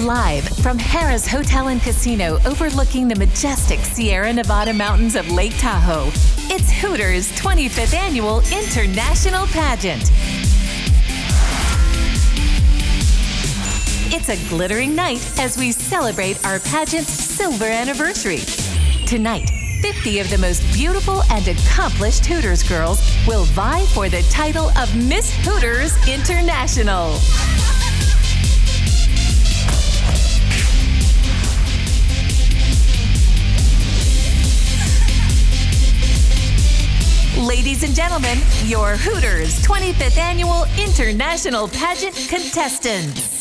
Live from Harrah's Hotel and Casino overlooking the majestic Sierra Nevada mountains of Lake Tahoe, it's Hooters' 25th Annual International Pageant. It's a glittering night as we celebrate our pageant's silver anniversary. Tonight, 50 of the most beautiful and accomplished Hooters girls will vie for the title of Miss Hooters International. Ladies and gentlemen, your Hooters 25th Annual International Pageant contestants.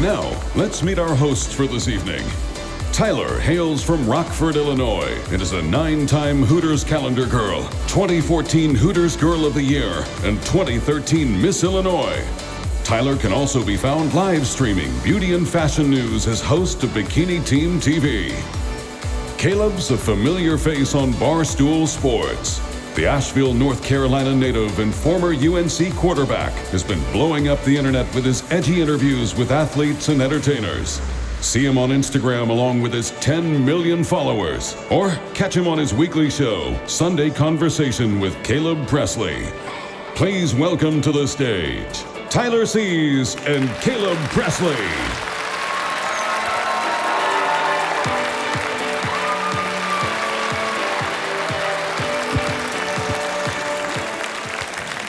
Now, let's meet our hosts for this evening. Tyler hails from Rockford, Illinois, and is a 9-time Hooters calendar girl, 2014 Hooters Girl of the Year, and 2013 Miss Illinois. Tyler can also be found live streaming beauty and fashion news as host of Bikini Team TV. Caleb's a familiar face on Barstool Sports. The Asheville, North Carolina native and former UNC quarterback has been blowing up the internet with his edgy interviews with athletes and entertainers. See him on Instagram along with his 10 million followers. Or catch him on his weekly show, Sunday Conversation with Caleb Presley. Please welcome to the stage, Tyler Seas and Caleb Presley.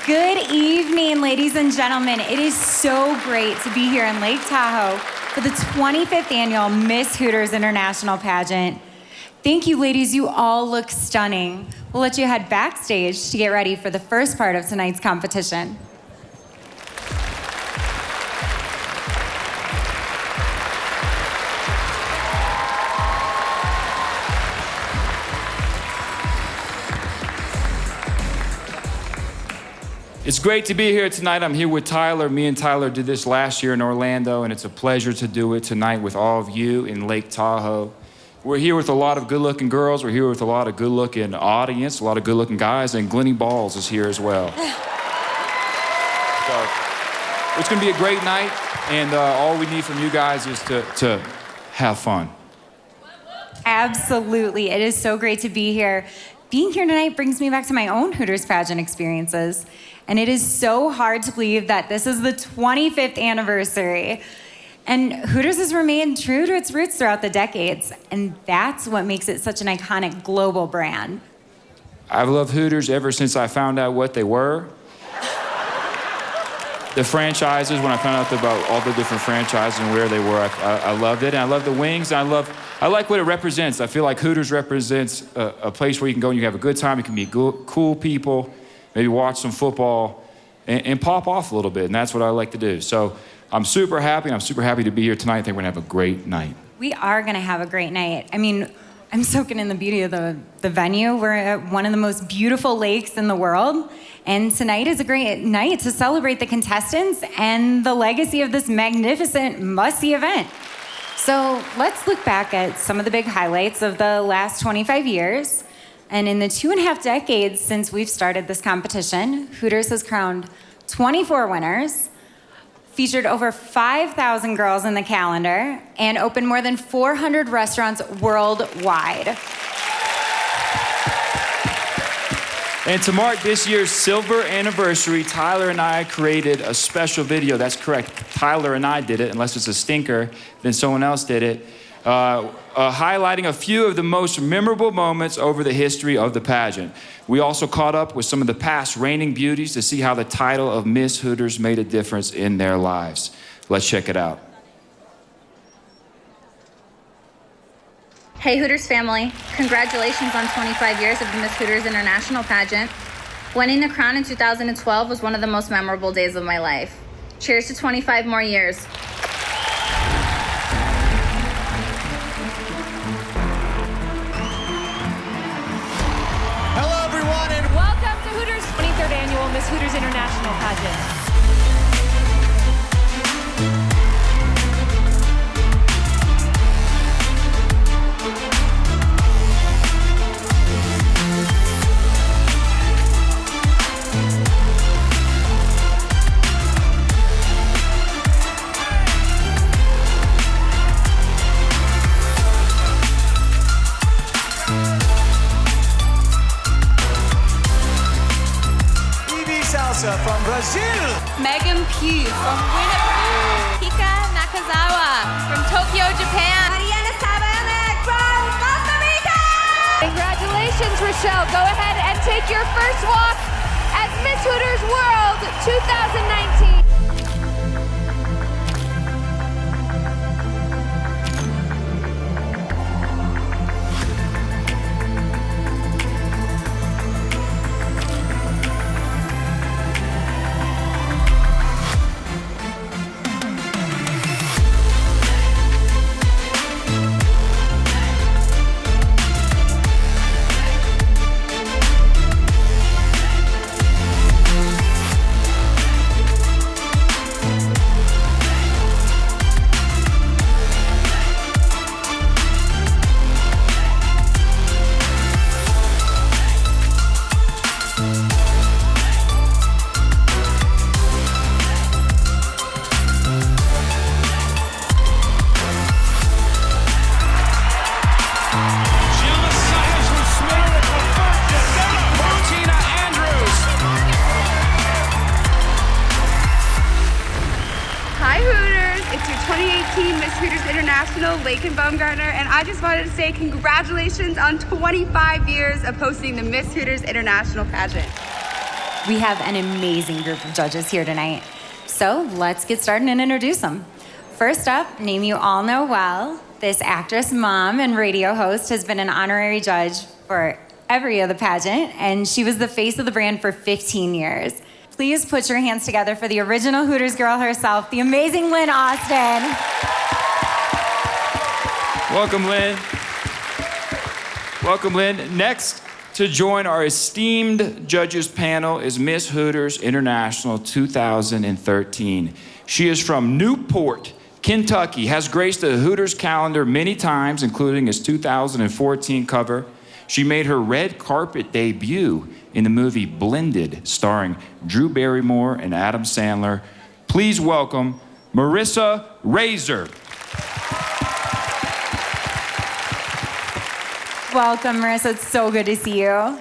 Good evening, ladies and gentlemen. It is so great to be here in Lake Tahoe for the 25th Annual Miss Hooters International Pageant. Thank you, ladies. You all look stunning. We'll let you head backstage to get ready for the first part of tonight's competition. It's great to be here tonight. I'm here with Tyler. Me and Tyler did this last year in Orlando, and it's a pleasure to do it tonight with all of you in Lake Tahoe. We're here with a lot of good-looking girls. We're here with a lot of good-looking audience, a lot of good-looking guys, and Glennie Balls is here as well. So it's gonna be a great night, and all we need from you guys is to have fun. Absolutely. It is so great to be here. Being here tonight brings me back to my own Hooters pageant experiences. And it is so hard to believe that this is the 25th anniversary. And Hooters has remained true to its roots throughout the decades. And that's what makes it such an iconic global brand. I've loved Hooters ever since I found out what they were. The franchises, when I found out about all the different franchises and where they were, I loved it. And I love the wings, and I like what it represents. I feel like Hooters represents a place where you can go and you have a good time. You can meet cool people, maybe watch some football, and pop off a little bit. And that's what I like to do. So I'm super happy. I'm super happy to be here tonight. I think we're gonna have a great night. We are gonna have a great night. I mean, I'm soaking in the beauty of the venue. We're at one of the most beautiful lakes in the world. And tonight is a great night to celebrate the contestants and the legacy of this magnificent must-see event. So let's look back at some of the big highlights of the last 25 years. And in the 2.5 decades since we've started this competition, Hooters has crowned 24 winners, featured over 5,000 girls in the calendar, and opened more than 400 restaurants worldwide. And to mark this year's silver anniversary, Tyler and I created a special video. That's correct. Tyler and I did it. Unless it's a stinker, then someone else did it. Highlighting a few of the most memorable moments over the history of the pageant. We also caught up with some of the past reigning beauties to see how the title of Miss Hooters made a difference in their lives. Let's check it out. Hey Hooters family, congratulations on 25 years of the Miss Hooters International Pageant. Winning the crown in 2012 was one of the most memorable days of my life. Cheers to 25 more years. Hello everyone and welcome to Hooters 23rd Annual Miss Hooters International Pageant. from Brazil. Megan Pugh from Winnipeg. Kika Nakazawa from Tokyo, Japan. Mariana Sabanek from Costa Rica. Congratulations, Rochelle. Go ahead and take your first walk as Miss Hooters World 2019. And I just wanted to say congratulations on 25 years of hosting the Miss Hooters International Pageant. We have an amazing group of judges here tonight. So let's get started and introduce them. First up, name you all know well, this actress, mom, and radio host has been an honorary judge for every year of the pageant, and she was the face of the brand for 15 years. Please put your hands together for the original Hooters girl herself, the amazing Lynn Austin. Welcome, Lynn. Welcome, Lynn. Next to join our esteemed judges panel is Miss Hooters International 2013. She is from Newport, Kentucky, has graced the Hooters calendar many times, including its 2014 cover. She made her red carpet debut in the movie Blended, starring Drew Barrymore and Adam Sandler. Please welcome Marissa Razor. Welcome, Marissa. It's so good to see you.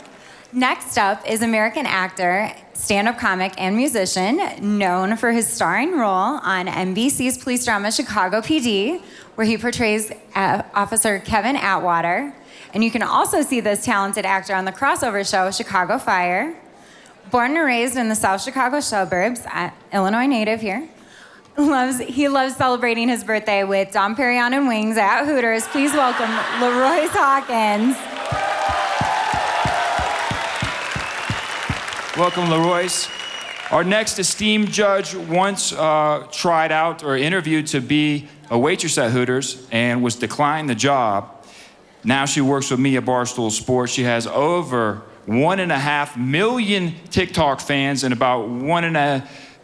Next up is American actor, stand-up comic, and musician, known for his starring role on NBC's police drama Chicago PD, where he portrays Officer Kevin Atwater. And you can also see this talented actor on the crossover show Chicago Fire. Born and raised in the South Chicago suburbs, Illinois native here. He loves celebrating his birthday with Dom Perignon and wings at Hooters. Please welcome LaRoyce Hawkins. Welcome, LaRoyce. Our next esteemed judge once tried out or interviewed to be a waitress at Hooters and was declined the job. Now she works with me at Barstool Sports. She has over 1.5 million TikTok fans and about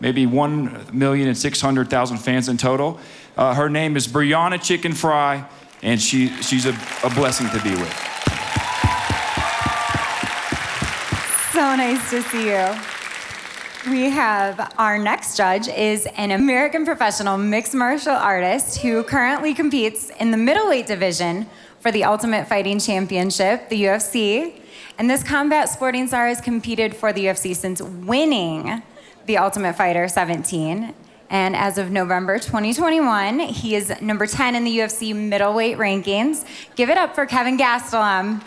maybe 1,600,000 fans in total. Her name is Brianna Chicken Fry, and she's a blessing to be with. So nice to see you. We have our next judge is an American professional mixed martial artist who currently competes in the middleweight division for the Ultimate Fighting Championship, the UFC. And this combat sporting star has competed for the UFC since winning the Ultimate Fighter 17. And as of November 2021, he is number 10 in the UFC middleweight rankings. Give it up for Kevin Gastelum.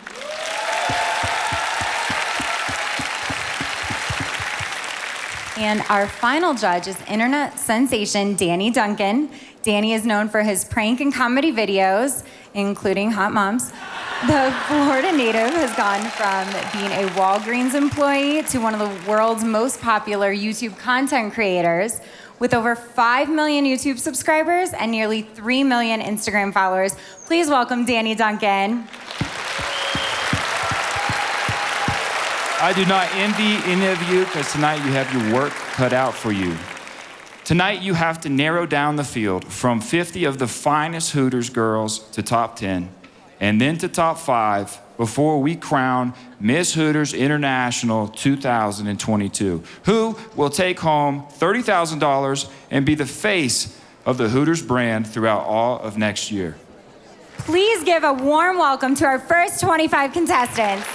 And our final judge is internet sensation Danny Duncan. Danny is known for his prank and comedy videos, including Hot Moms. The Florida native has gone from being a Walgreens employee to one of the world's most popular YouTube content creators, with over 5 million YouTube subscribers and nearly 3 million Instagram followers. Please welcome Danny Duncan. I do not envy any of you, because tonight you have your work cut out for you. Tonight you have to narrow down the field from 50 of the finest Hooters girls to top 10, and then to top 5 before we crown Miss Hooters International 2022, who will take home $30,000 and be the face of the Hooters brand throughout all of next year. Please give a warm welcome to our first 25 contestants.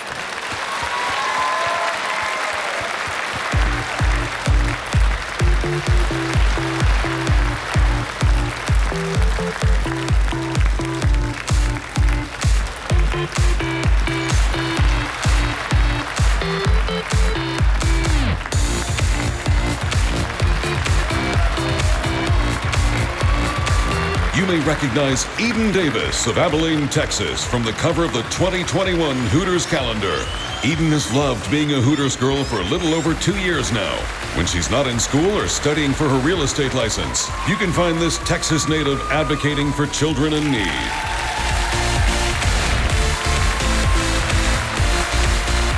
You may recognize Eden Davis of Abilene, Texas, from the cover of the 2021 Hooters calendar. Eden has loved being a Hooters girl for a little over 2 years now. When she's not in school or studying for her real estate license, you can find this Texas native advocating for children in need.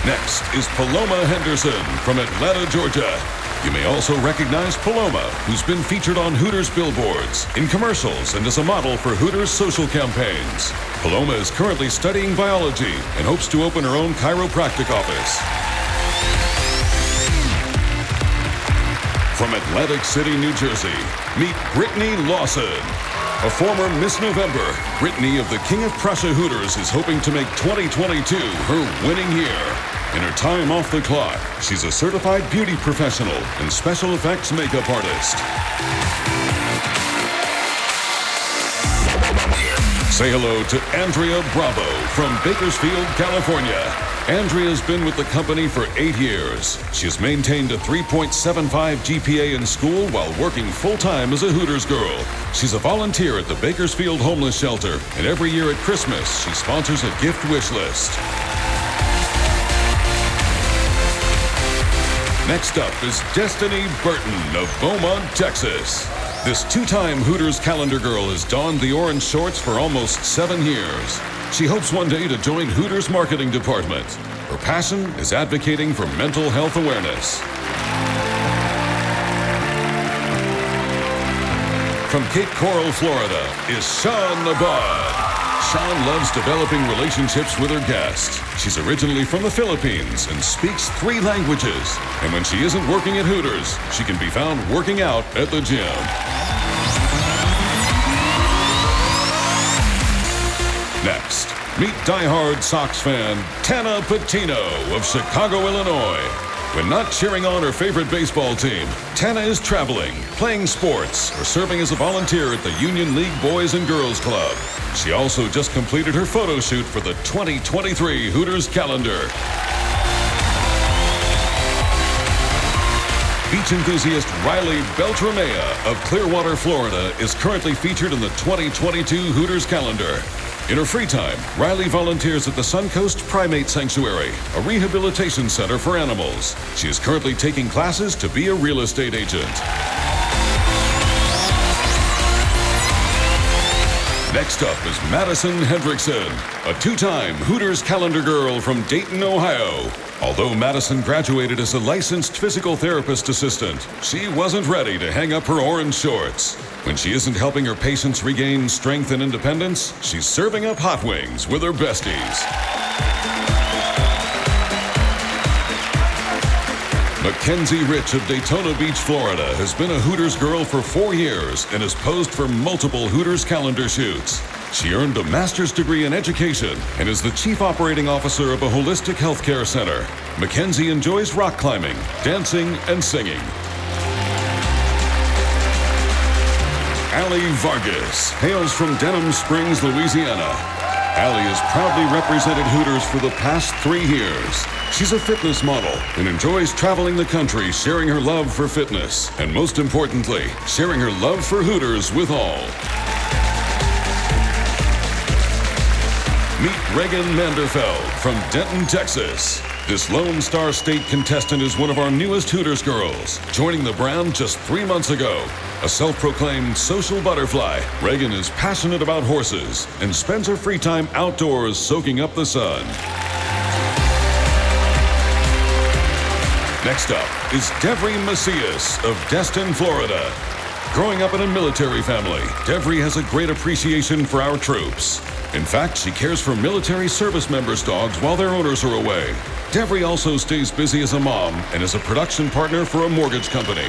Next is Paloma Henderson from Atlanta, Georgia. You may also recognize Paloma, who's been featured on Hooters billboards, in commercials, and as a model for Hooters social campaigns. Paloma is currently studying biology and hopes to open her own chiropractic office. From Atlantic City, New Jersey, meet Brittany Lawson. A former Miss November, Brittany of the King of Prussia Hooters is hoping to make 2022 her winning year. In her time off the clock, she's a certified beauty professional and special effects makeup artist. Say hello to Andrea Bravo from Bakersfield, California. Andrea's been with the company for 8 years. She has maintained a 3.75 GPA in school while working full-time as a Hooters girl. She's a volunteer at the Bakersfield Homeless Shelter, and every year at Christmas, she sponsors a gift wish list. Next up is Destiny Burton of Beaumont, Texas. This two-time Hooters calendar girl has donned the orange shorts for almost 7 years. She hopes one day to join Hooters' marketing department. Her passion is advocating for mental health awareness. From Cape Coral, Florida, is Sean Abad. Sean loves developing relationships with her guests. She's originally from the Philippines and speaks 3 languages. And when she isn't working at Hooters, she can be found working out at the gym. Next, meet diehard Sox fan Tana Patino of Chicago, Illinois. When not cheering on her favorite baseball team, Tana is traveling, playing sports, or serving as a volunteer at the Union League Boys and Girls Club. She also just completed her photo shoot for the 2023 Hooters calendar. Beach enthusiast Riley Beltramea of Clearwater, Florida is currently featured in the 2022 Hooters calendar. In her free time, Riley volunteers at the Suncoast Primate Sanctuary, a rehabilitation center for animals. She is currently taking classes to be a real estate agent. Next up is Madison Hendrickson, a 2-time Hooters calendar girl from Dayton, Ohio. Although Madison graduated as a licensed physical therapist assistant, she wasn't ready to hang up her orange shorts. When she isn't helping her patients regain strength and independence, she's serving up hot wings with her besties. Mackenzie Rich of Daytona Beach, Florida, has been a Hooters girl for 4 years and has posed for multiple Hooters calendar shoots. She earned a master's degree in education and is the chief operating officer of a holistic healthcare center. Mackenzie enjoys rock climbing, dancing, and singing. Allie Vargas hails from Denham Springs, Louisiana. Allie has proudly represented Hooters for the past 3 years. She's a fitness model and enjoys traveling the country sharing her love for fitness and, most importantly, sharing her love for Hooters with all. Meet Reagan Manderfeld from Denton, Texas. This Lone Star State contestant is one of our newest Hooters girls, joining the brand just 3 months ago. A self-proclaimed social butterfly, Reagan is passionate about horses and spends her free time outdoors soaking up the sun. Next up is Devry Macias of Destin, Florida. Growing up in a military family, Devry has a great appreciation for our troops. In fact, she cares for military service members' dogs while their owners are away. Devry also stays busy as a mom and is a production partner for a mortgage company.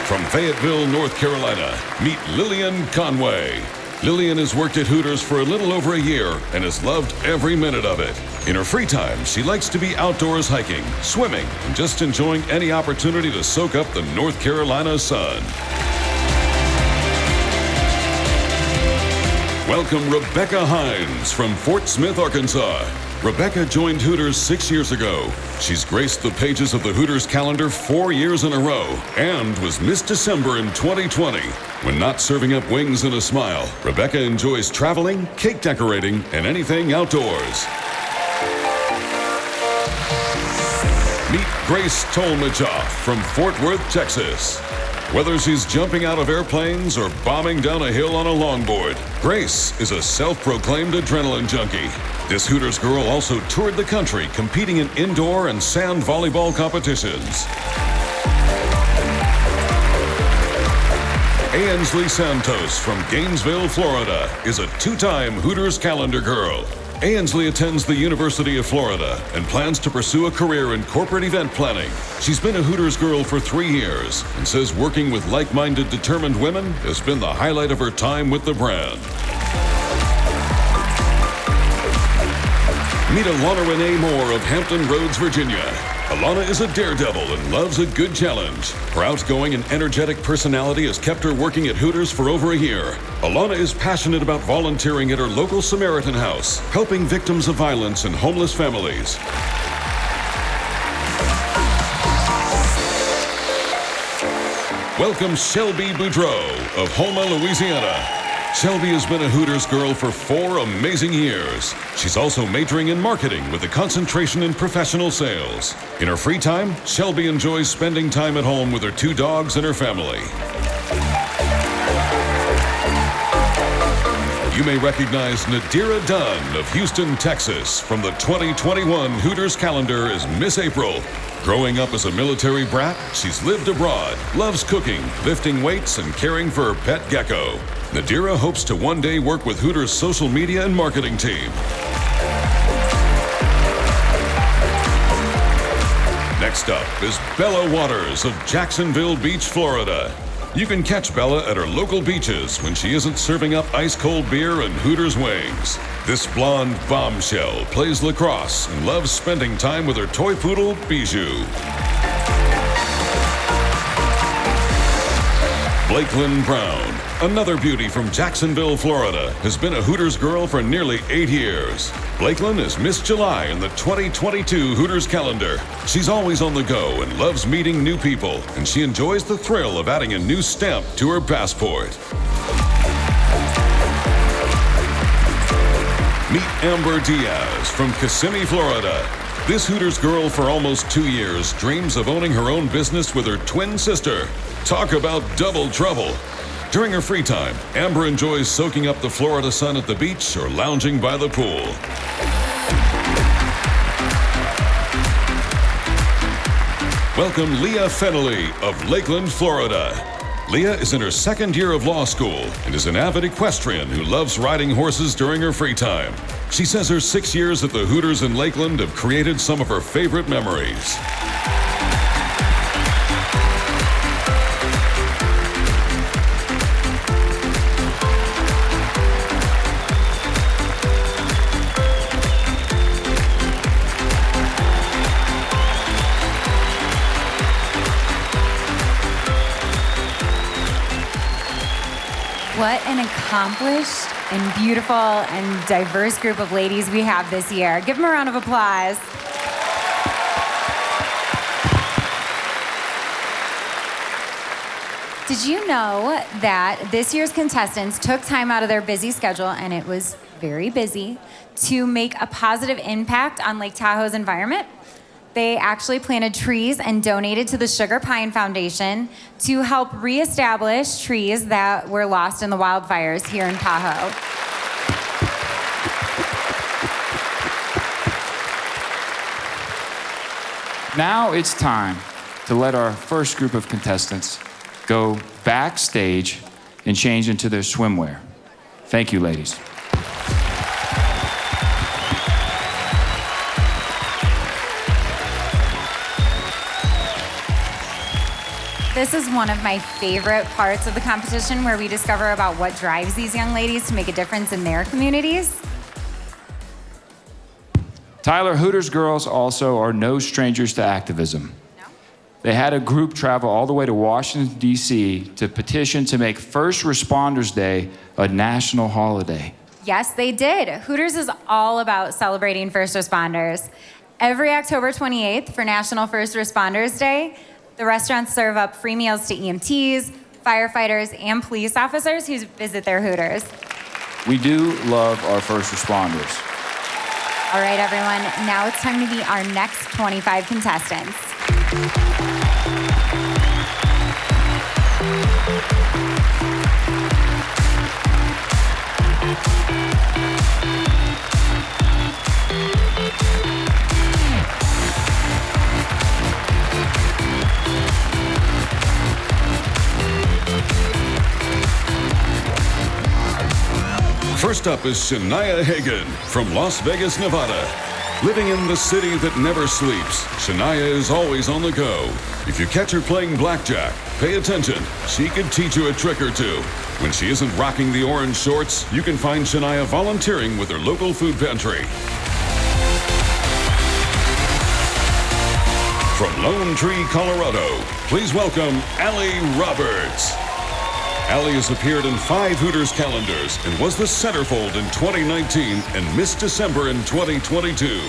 From Fayetteville, North Carolina, meet Lillian Conway. Lillian has worked at Hooters for a little over a year and has loved every minute of it. In her free time, she likes to be outdoors hiking, swimming, and just enjoying any opportunity to soak up the North Carolina sun. Welcome Rebecca Hines from Fort Smith, Arkansas. Rebecca joined Hooters 6 years ago. She's graced the pages of the Hooters calendar 4 years in a row and was Miss December in 2020. When not serving up wings and a smile, Rebecca enjoys traveling, cake decorating, and anything outdoors. Meet Grace Tolmajoff from Fort Worth, Texas. Whether she's jumping out of airplanes or bombing down a hill on a longboard, Grace is a self-proclaimed adrenaline junkie. This Hooters girl also toured the country competing in indoor and sand volleyball competitions. Ainsley Santos from Gainesville, Florida is a 2-time Hooters calendar girl. Ainsley attends the University of Florida and plans to pursue a career in corporate event planning. She's been a Hooters girl for 3 years and says working with like-minded, determined women has been the highlight of her time with the brand. Meet Alana Renee Moore of Hampton Roads, Virginia. Alana is a daredevil and loves a good challenge. Her outgoing and energetic personality has kept her working at Hooters for over a year. Alana is passionate about volunteering at her local Samaritan House, helping victims of violence and homeless families. Welcome Shelby Boudreau of Houma, Louisiana. Shelby has been a Hooters girl for 4 amazing years. She's also majoring in marketing with a concentration in professional sales. In her free time, Shelby enjoys spending time at home with her 2 dogs and her family. You may recognize Nadira Dunn of Houston, Texas, from the 2021 Hooters calendar as Miss April. Growing up as a military brat, she's lived abroad, loves cooking, lifting weights, and caring for her pet gecko. Nadira hopes to one day work with Hooters' social media and marketing team. Next up is Bella Waters of Jacksonville Beach, Florida. You can catch Bella at her local beaches when she isn't serving up ice-cold beer and Hooters wings. This blonde bombshell plays lacrosse and loves spending time with her toy poodle, Bijou. Blakelyn Brown, another beauty from Jacksonville, Florida, has been a Hooters girl for nearly 8 years. Blakelyn is Miss July in the 2022 Hooters calendar. She's always on the go and loves meeting new people, and she enjoys the thrill of adding a new stamp to her passport. Meet Amber Diaz from Kissimmee, Florida. This Hooters girl for almost 2 years dreams of owning her own business with her twin sister. Talk about double trouble. During her free time, Amber enjoys soaking up the Florida sun at the beach or lounging by the pool. Welcome Leah Fennelly of Lakeland, Florida. Leah is in her second year of law school and is an avid equestrian who loves riding horses during her free time. She says her 6 years at the Hooters in Lakeland have created some of her favorite memories. What an accomplished and beautiful and diverse group of ladies we have this year. Give them a round of applause. Did you know that this year's contestants took time out of their busy schedule, and it was very busy, to make a positive impact on Lake Tahoe's environment? They actually planted trees and donated to the Sugar Pine Foundation to help reestablish trees that were lost in the wildfires here in Tahoe. Now it's time to let our first group of contestants go backstage and change into their swimwear. Thank you, ladies. This is one of my favorite parts of the competition, where we discover about what drives these young ladies to make a difference in their communities. Tyler, Hooters girls also are no strangers to activism. No? They had a group travel all the way to Washington, D.C. to petition to make First Responders Day a national holiday. Yes, they did. Hooters is all about celebrating first responders. Every October 28th for National First Responders Day, the restaurants serve up free meals to EMTs, firefighters, and police officers who visit their Hooters. We do love our first responders. All right, everyone, now it's time to meet our next 25 contestants. First up is Shania Hagan from Las Vegas, Nevada. Living in the city that never sleeps, Shania is always on the go. If you catch her playing blackjack, pay attention. She could teach you a trick or two. When she isn't rocking the orange shorts, you can find Shania volunteering with her local food pantry. From Lone Tree, Colorado, please welcome Allie Roberts. Allie has appeared in 5 Hooters calendars and was the centerfold in 2019 and Miss December in 2022.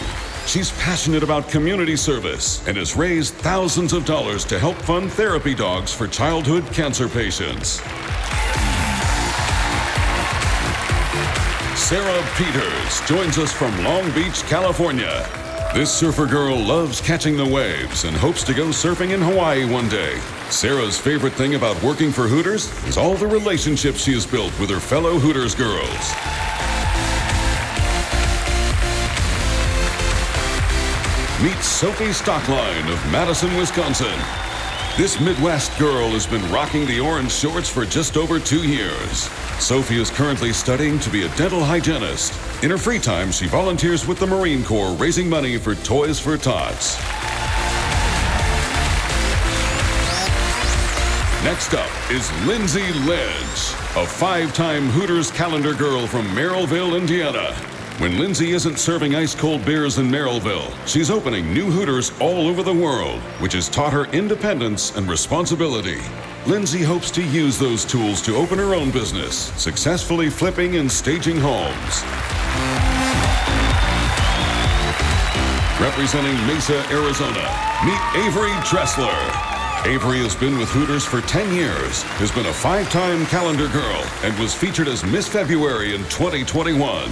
She's passionate about community service and has raised thousands of dollars to help fund therapy dogs for childhood cancer patients. Sarah Peters joins us from Long Beach, California. This surfer girl loves catching the waves and hopes to go surfing in Hawaii one day. Sarah's favorite thing about working for Hooters is all the relationships she has built with her fellow Hooters girls. Meet Sophie Stockline of Madison, Wisconsin. This Midwest girl has been rocking the orange shorts for just over 2 years. Sophie is currently studying to be a dental hygienist. In her free time, she volunteers with the Marine Corps, raising money for Toys for Tots. Next up is Lindsay Ledge, a 5-time Hooters calendar girl from Merrillville, Indiana. When Lindsay isn't serving ice-cold beers in Merrillville, she's opening new Hooters all over the world, which has taught her independence and responsibility. Lindsay hopes to use those tools to open her own business, successfully flipping and staging homes. Representing Mesa, Arizona, meet Avery Dressler. Avery has been with Hooters for 10 years, has been a 5-time calendar girl, and was featured as Miss February in 2021.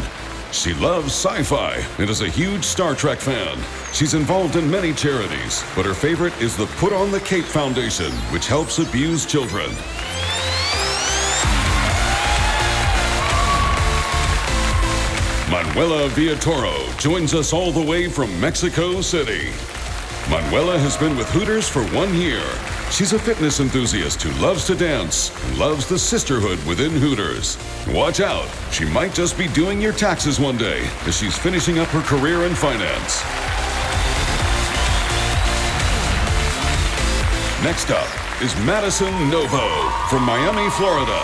She loves sci-fi and is a huge Star Trek fan. She's involved in many charities, but her favorite is the Put on the Cape Foundation, which helps abused children. Manuela Villatoro joins us all the way from Mexico City. Manuela has been with Hooters for 1 year. She's a fitness enthusiast who loves to dance and loves the sisterhood within Hooters. Watch out, she might just be doing your taxes one day as she's finishing up her career in finance. Next up is Madison Novo from Miami, Florida.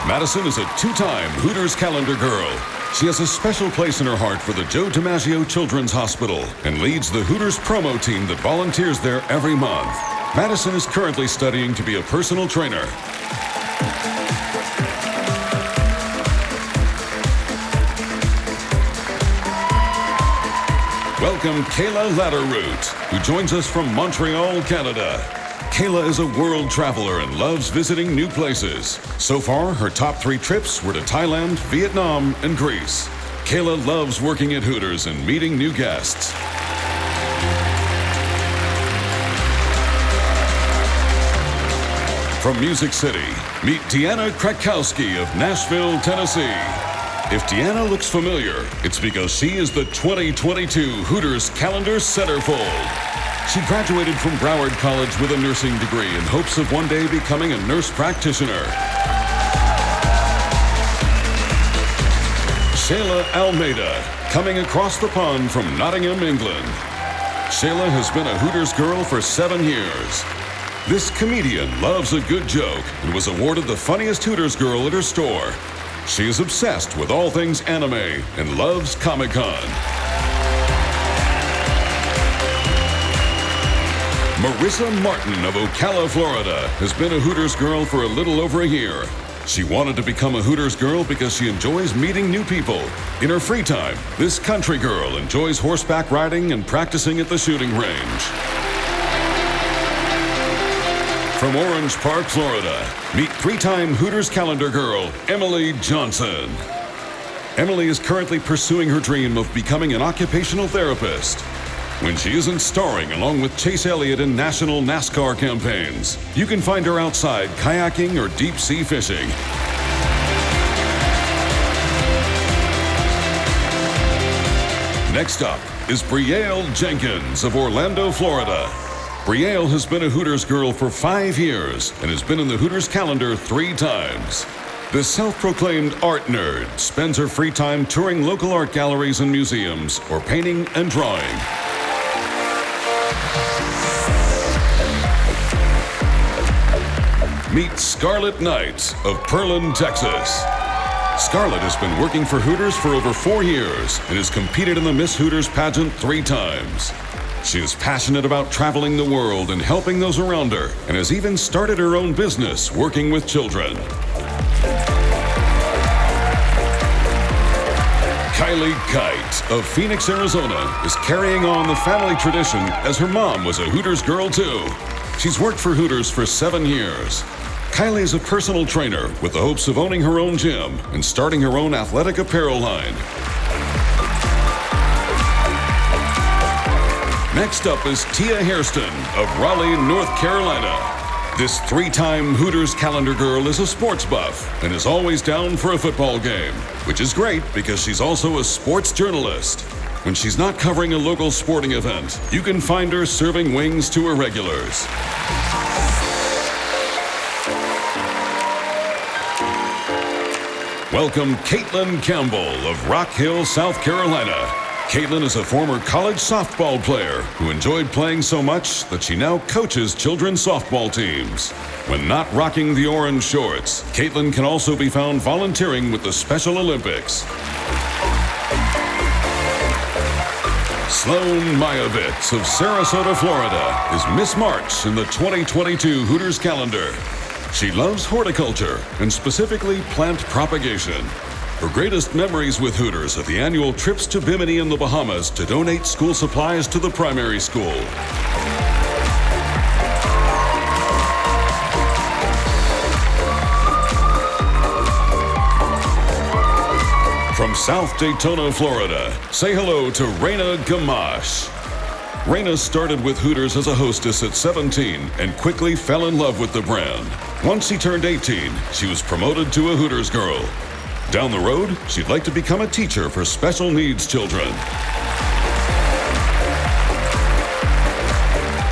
Madison is a 2-time Hooters calendar girl. She has a special place in her heart for the Joe DiMaggio Children's Hospital and leads the Hooters promo team that volunteers there every month. Madison is currently studying to be a personal trainer. Welcome Kayla Latterroot, who joins us from Montreal, Canada. Kayla is a world traveler and loves visiting new places. So far, her top 3 trips were to Thailand, Vietnam, and Greece. Kayla loves working at Hooters and meeting new guests. From Music City, meet Deanna Krakowski of Nashville, Tennessee. If Deanna looks familiar, it's because she is the 2022 Hooters calendar centerfold. She graduated from Broward College with a nursing degree in hopes of one day becoming a nurse practitioner. Shayla Almeida, coming across the pond from Nottingham, England. Shayla has been a Hooters girl for 7 years. This comedian loves a good joke and was awarded the funniest Hooters girl at her store. She is obsessed with all things anime and loves Comic-Con. Marissa Martin of Ocala, Florida, has been a Hooters girl for a little over a year. She wanted to become a Hooters girl because she enjoys meeting new people. In her free time, this country girl enjoys horseback riding and practicing at the shooting range. From Orange Park, Florida, meet 3-time Hooters calendar girl, Emily Johnson. Emily is currently pursuing her dream of becoming an occupational therapist. When she isn't starring along with Chase Elliott in national NASCAR campaigns, you can find her outside kayaking or deep-sea fishing. Next up is Brielle Jenkins of Orlando, Florida. Brielle has been a Hooters girl for 5 years and has been in the Hooters calendar 3 times. The self-proclaimed art nerd spends her free time touring local art galleries and museums or painting and drawing. Meet Scarlett Knight of Pearland, Texas. Scarlett has been working for Hooters for over 4 years and has competed in the Miss Hooters pageant 3 times. She is passionate about traveling the world and helping those around her, and has even started her own business working with children. Kylie Kite of Phoenix, Arizona is carrying on the family tradition as her mom was a Hooters girl too. She's worked for Hooters for 7 years. Kylie is a personal trainer with the hopes of owning her own gym and starting her own athletic apparel line. Next up is Tia Hairston of Raleigh, North Carolina. This 3-time Hooters calendar girl is a sports buff and is always down for a football game, which is great because she's also a sports journalist. When she's not covering a local sporting event, you can find her serving wings to her regulars. Welcome Caitlin Campbell of Rock Hill, South Carolina. Caitlin is a former college softball player who enjoyed playing so much that she now coaches children's softball teams. When not rocking the orange shorts, Caitlin can also be found volunteering with the Special Olympics. Sloan Mayovitz of Sarasota, Florida is Miss March in the 2022 Hooters calendar. She loves horticulture and specifically plant propagation. Her greatest memories with Hooters are the annual trips to Bimini in the Bahamas to donate school supplies to the primary school. From South Daytona, Florida, say hello to Raina Gamache. Raina started with Hooters as a hostess at 17 and quickly fell in love with the brand. Once she turned 18, she was promoted to a Hooters girl. Down the road, she'd like to become a teacher for special needs children.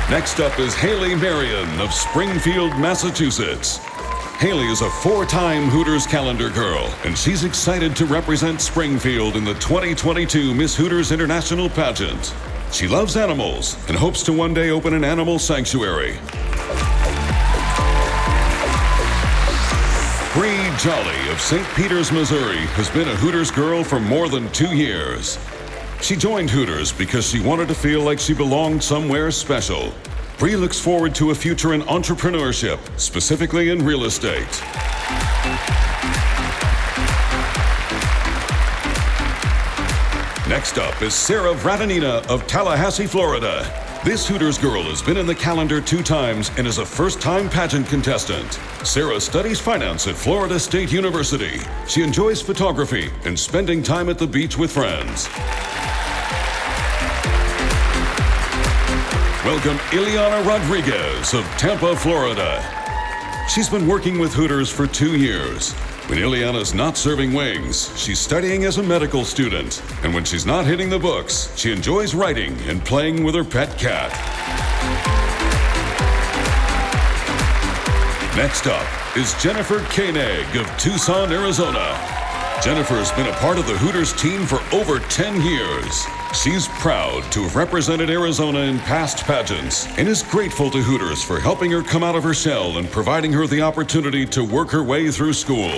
Next up is Haley Marion of Springfield, Massachusetts. Haley is a 4-time Hooters calendar girl, and she's excited to represent Springfield in the 2022 Miss Hooters International Pageant. She loves animals and hopes to one day open an animal sanctuary. Bree Jolly of St. Peters, Missouri has been a Hooters girl for more than 2 years. She joined Hooters because she wanted to feel like she belonged somewhere special. Bree looks forward to a future in entrepreneurship, specifically in real estate. Next up is Sarah Vratanina of Tallahassee, Florida. This Hooters girl has been in the calendar 2 times and is a first-time pageant contestant. Sarah studies finance at Florida State University. She enjoys photography and spending time at the beach with friends. Welcome Ileana Rodriguez of Tampa, Florida. She's been working with Hooters for 2 years. When Ileana's not serving wings, she's studying as a medical student. And when she's not hitting the books, she enjoys writing and playing with her pet cat. Next up is Jennifer Koenig of Tucson, Arizona. Jennifer's been a part of the Hooters team for over 10 years. She's proud to have represented Arizona in past pageants and is grateful to Hooters for helping her come out of her shell and providing her the opportunity to work her way through school.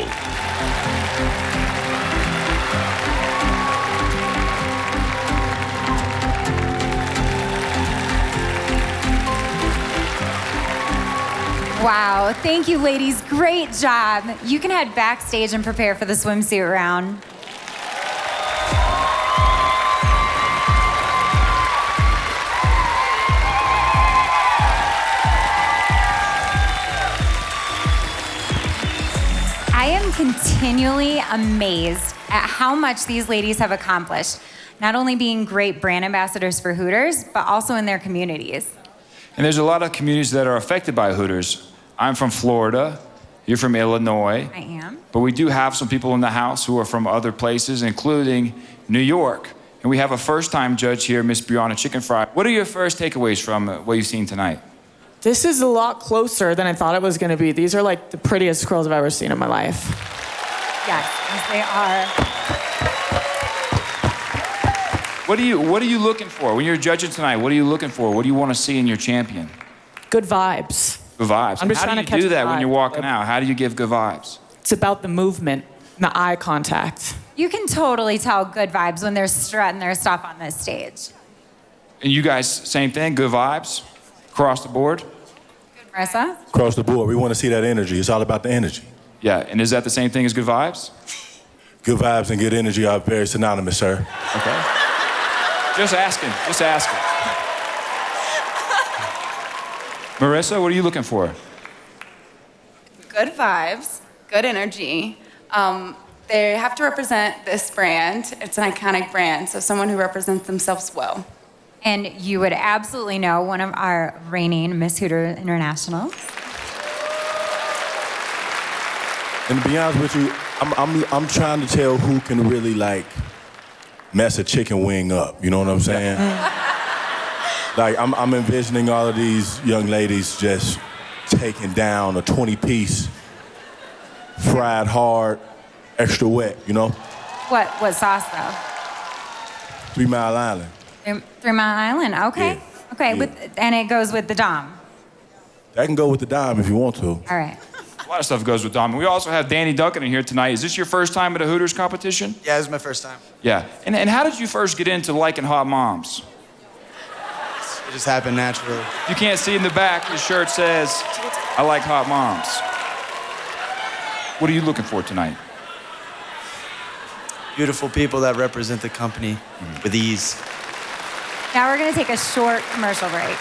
Wow, thank you, ladies. Great job. You can head backstage and prepare for the swimsuit round. I am continually amazed at how much these ladies have accomplished, not only being great brand ambassadors for Hooters, but also in their communities. And there's a lot of communities that are affected by Hooters. I'm from Florida, you're from Illinois. I am. But we do have some people in the house who are from other places, including New York. And we have a first-time judge here, Miss Brianna Chicken Fry. What are your first takeaways from what you've seen tonight? This is a lot closer than I thought it was going to be. These are like the prettiest girls I've ever seen in my life. Yes, yes, they are. What are you looking for? When you're judging tonight, what are you looking for? What do you want to see in your champion? Good vibes. Good vibes. I'm just How trying do to you catch do the that when vibe. you're walking out? How do you give good vibes? It's about the movement and the eye contact. You can totally tell good vibes when they're strutting their stuff on this stage. And you guys, same thing, good vibes across the board? Marissa? Across the board, we want to see that energy. It's all about the energy. Yeah, and is that the same thing as good vibes? Good vibes and good energy are very synonymous, sir. Okay. Just asking. Marissa, what are you looking for? Good vibes, good energy. They have to represent this brand. It's an iconic brand, so someone who represents themselves well. And you would absolutely know one of our reigning Miss Hooters Internationals. And to be honest with you, I'm trying to tell who can really like mess a chicken wing up. You know what I'm saying? Like I'm envisioning all of these young ladies just taking down a 20-piece, fried hard, extra wet. You know? What sauce though? 3 Mile Island. 3 Mile Island. Okay. Yeah. Okay. Yeah. And it goes with the Dom. That can go with the dime if you want to. All right. A lot of stuff goes with Dom. We also have Danny Duncan in here tonight. Is this your first time at a Hooters competition? Yeah, this is my first time. Yeah. And how did you first get into liking hot moms? It just happened naturally. You can't see in the back, his shirt says, I like hot moms. What are you looking for tonight? Beautiful people that represent the company with ease. Now we're gonna take a short commercial break.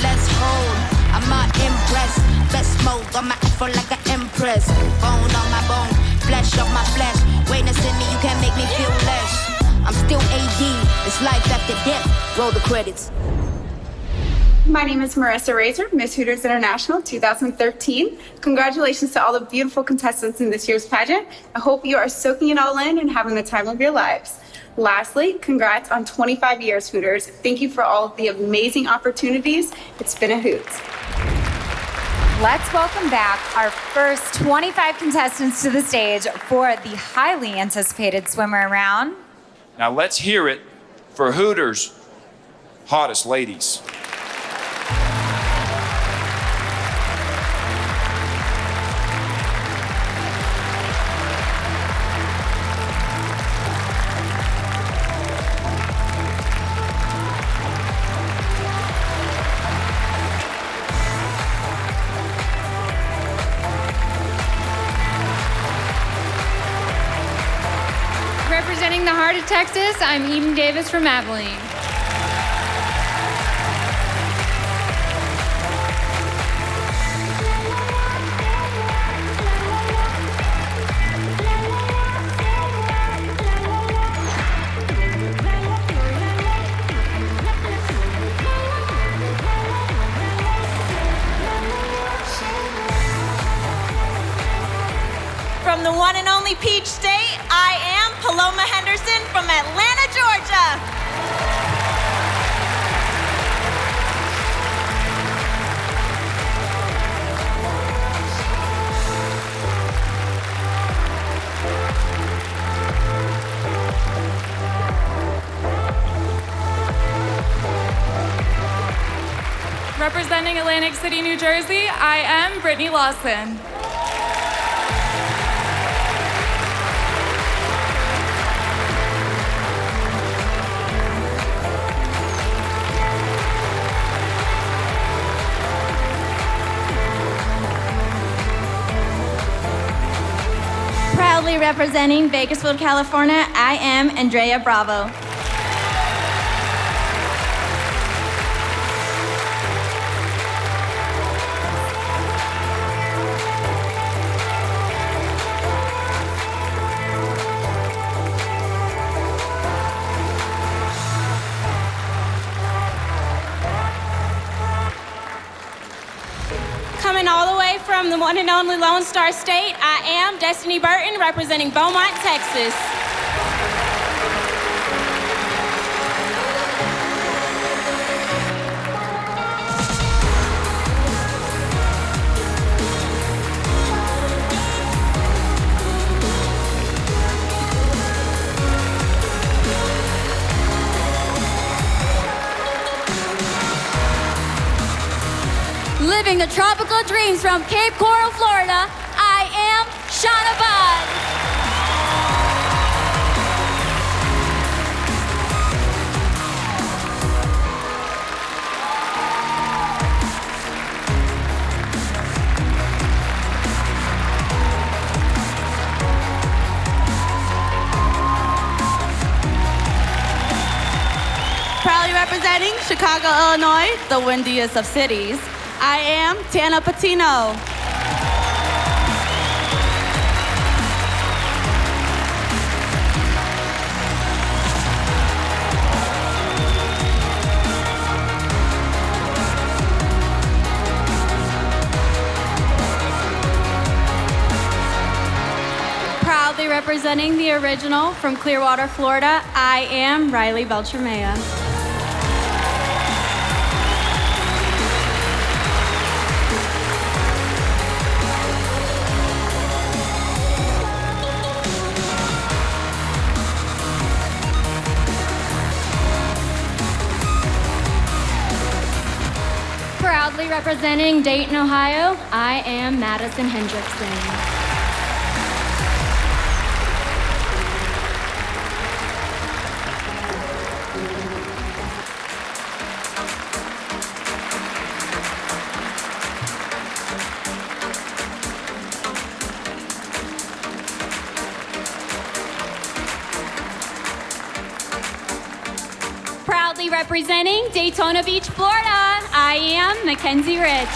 Let's hold, I'm not impressed. Best smoke on my afro like an empress. Bone on my bone, flesh on my flesh. Greatness in me, you can't make me feel less. I'm still AD, it's life after death. Roll the credits. My name is Marissa Razor, Miss Hooters International 2013. Congratulations to all the beautiful contestants in this year's pageant. I hope you are soaking it all in and having the time of your lives. Lastly, congrats on 25 years, Hooters. Thank you for all of the amazing opportunities. It's been a hoot. Let's welcome back our first 25 contestants to the stage for the highly anticipated swimmer round. Now let's hear it for Hooters' hottest ladies. Representing the heart of Texas, I'm Eden Davis from Abilene. From the one and only Peach State, I am Paloma Henderson from Atlanta, Georgia. Representing Atlantic City, New Jersey, I am Brittany Lawson. Proudly representing Bakersfield, California, I am Andrea Bravo. Coming all the way from the one and only Lone Star State, I am Destiny Burton, representing Beaumont, Texas. Living the tropical dreams from Cape Coral, Florida, I am Shauna Bud. Proudly representing Chicago, Illinois, the windiest of cities, I am Tana Patino. representing the original from Clearwater, Florida, I am Riley Beltramea. Proudly representing Dayton, Ohio, I am Madison Hendrickson. Proudly representing Daytona Beach, Florida, I am Mackenzie Rich.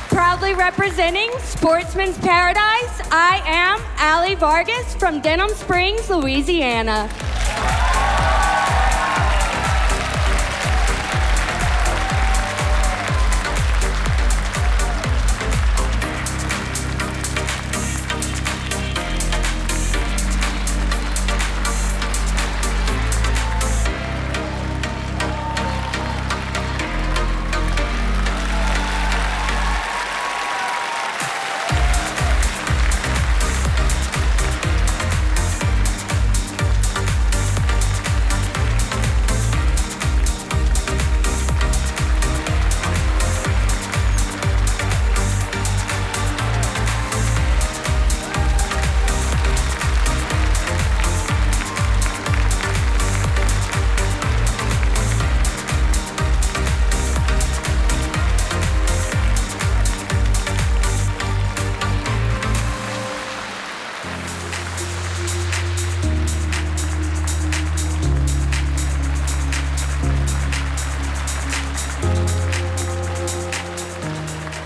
Proudly representing Sportsman's Paradise, I am Allie Vargas from Denham Springs, Louisiana.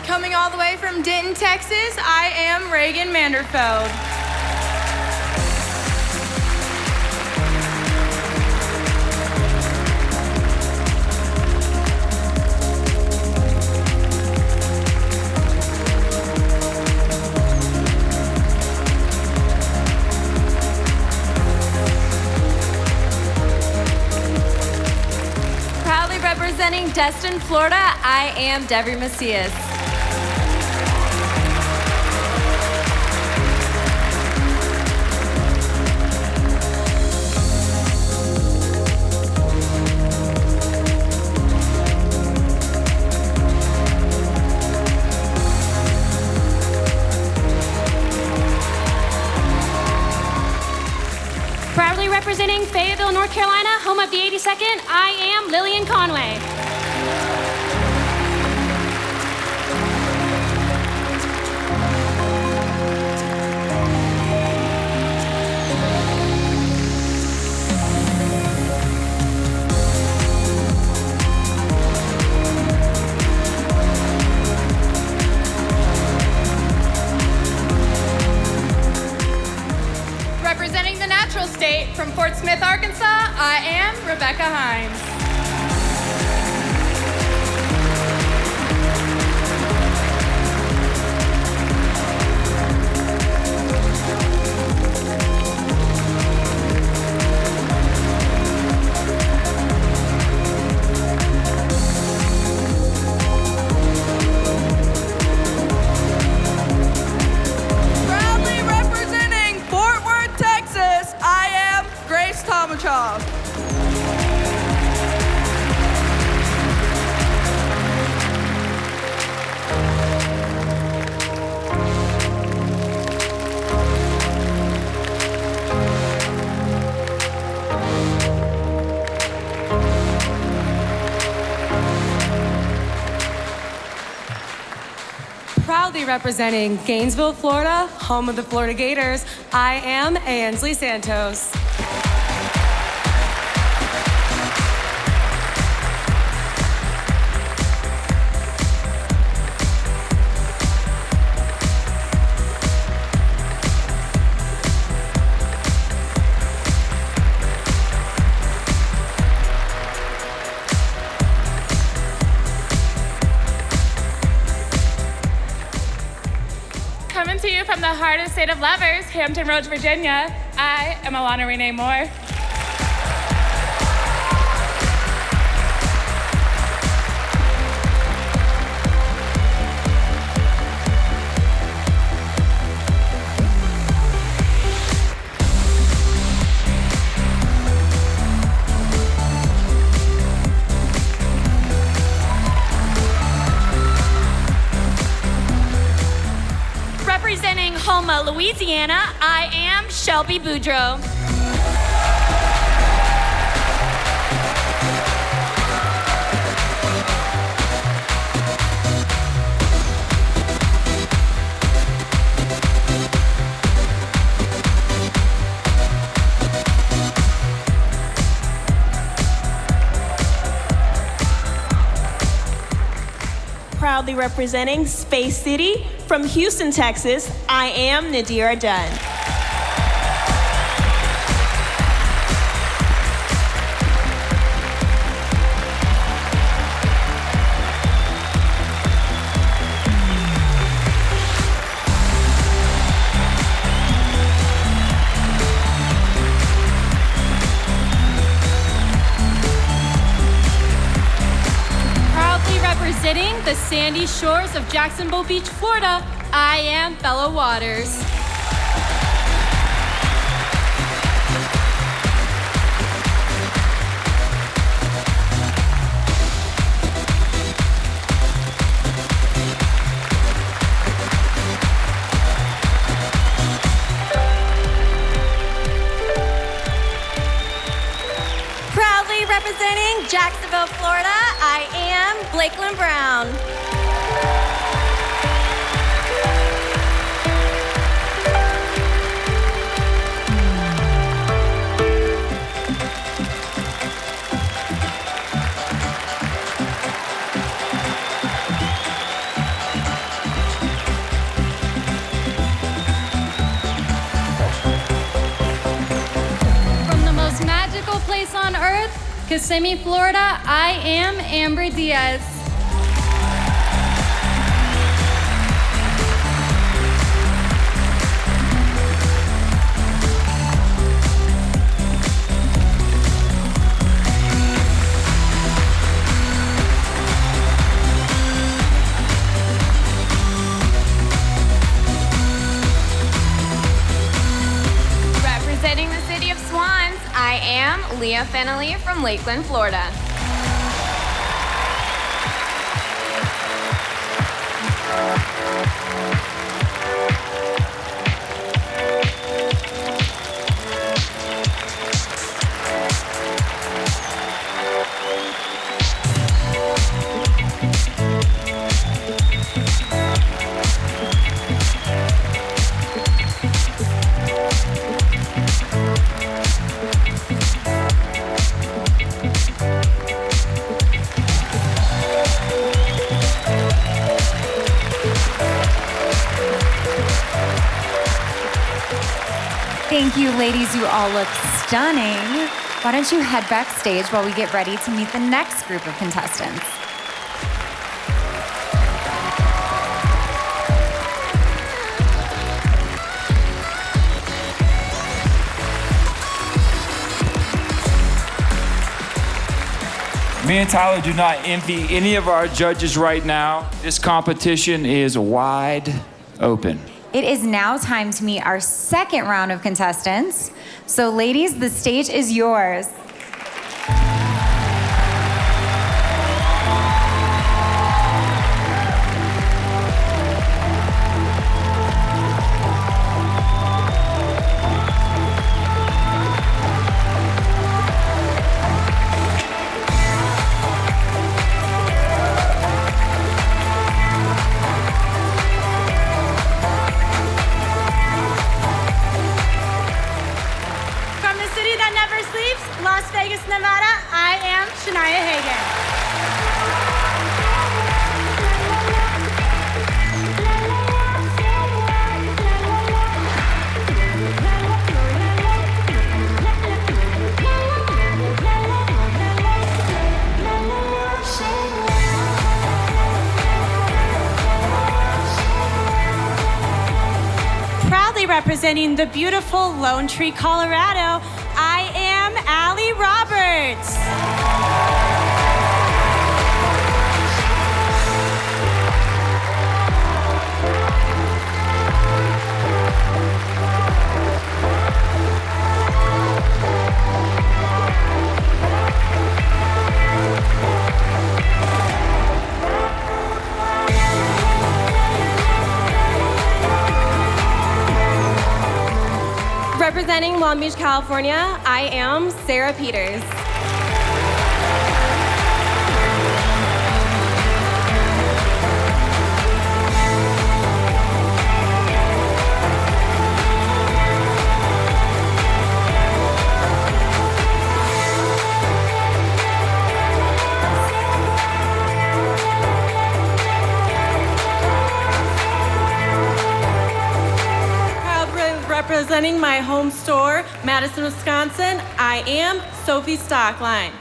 Coming all the way from Denton, Texas, I am Reagan Manderfeld. Proudly representing Destin, Florida, I am Debbie Macias. Proudly representing Fayetteville, North Carolina, home of the 82nd, I am Lillian Conway. Representing the natural state from Fort Smith, Arkansas, I am Rebecca Hines. Proudly representing Fort Worth, Texas, I am Grace Tomachoff. Proudly representing Gainesville, Florida, home of the Florida Gators, I am Ansley Santos. Coming to you from the heart of the state of lovers, Hampton Roads, Virginia, I am Alana Renee Moore. Representing Houma, Louisiana, I am Shelby Boudreaux. Proudly representing Space City from Houston, Texas, I am Nadira Dunn. Representing the sandy shores of Jacksonville Beach, Florida, I am Bella Waters. Proudly representing Jacksonville, Florida, I am Blakelyn Brown. From the most magical place on earth, Kissimmee, Florida, I am Amber Diaz. Representing the city of Swans, I am Leah Fennelly from Lakeland, Florida. Thank you, ladies. You all look stunning. Why don't you head backstage while we get ready to meet the next group of contestants? Me and Tyler do not envy any of our judges right now. This competition is wide open. It is now time to meet our second round of contestants. So ladies, the stage is yours. Las Vegas, Nevada, I am Shania Hagan. representing the beautiful Lone Tree, Colorado, I am Allie Roberts. Representing Long Beach, California, I am Sarah Peters. Representing my home store, Madison, Wisconsin, I am Sophie Stockline.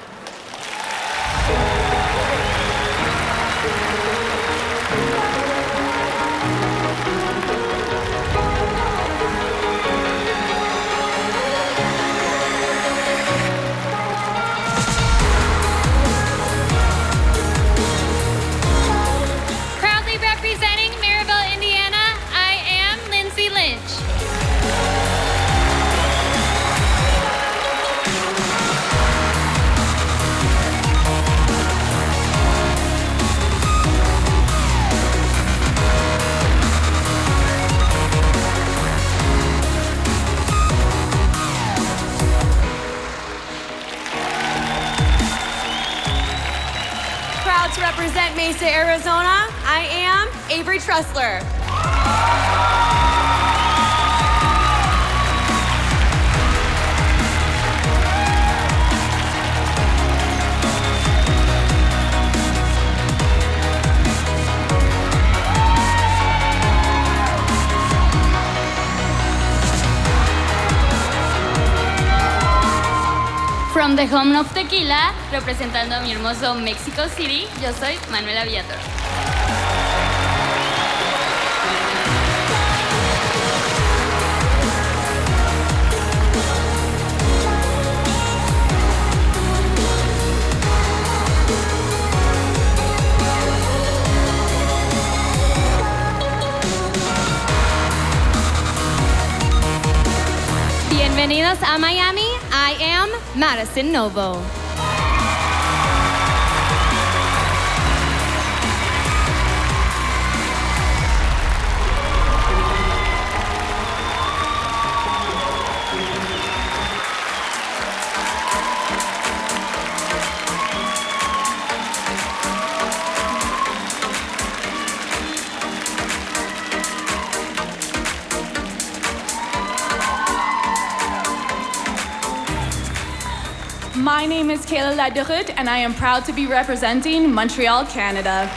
Proudly representing Maryville, Indiana, I am Lindsay Lynch. Proud to represent Mesa, Arizona, I am Avery Tressler. From the home of tequila, representando a mi hermoso Mexico City, yo soy Manuela Villator. Bienvenidos a Miami, I am Madison Novo. My name is Kayla Laderut, and I am proud to be representing Montreal, Canada.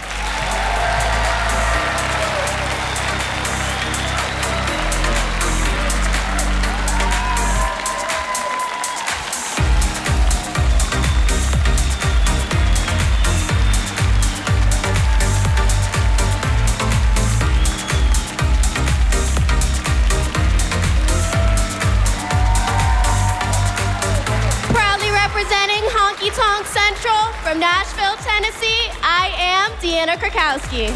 Central from Nashville, Tennessee, I am Deanna Krakowski.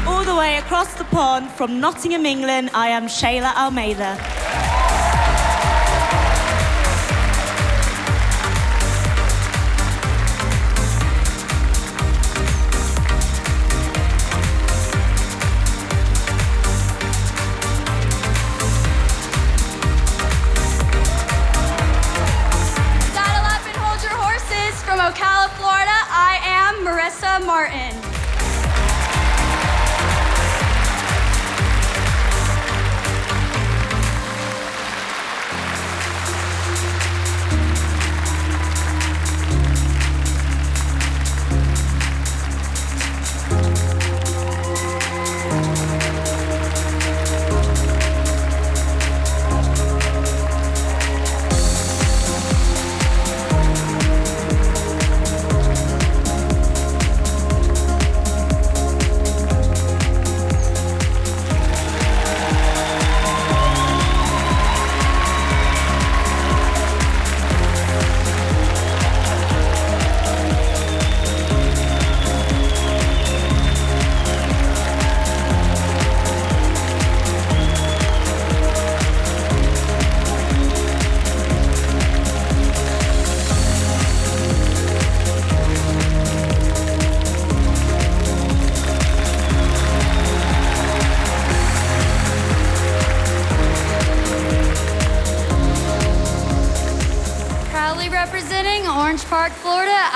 All the way across the pond from Nottingham, England, I am Shayla Almeida. Saddle up and hold your horses. From Ocala, Florida, I am Marissa Martin.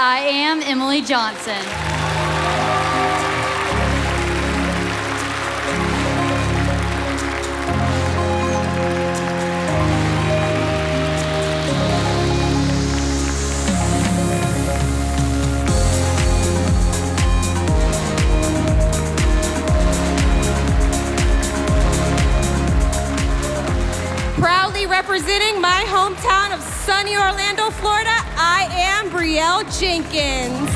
I am Emily Johnson. Proudly representing my hometown of sunny Orlando, Florida, I am Brielle Jenkins.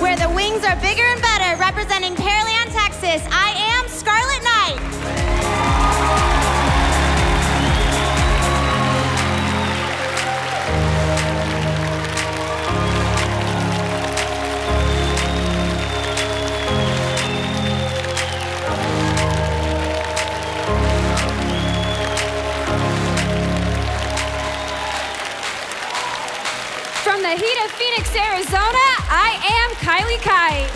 Where the wings are bigger and better, representing Pearland, Texas, I am Scarlet Knight. From the heat of Phoenix, Arizona, I am Kylie Kite.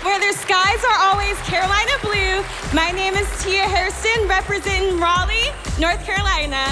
Where their skies are always Carolina blue, my name is Tia Hairston, representing Raleigh, North Carolina.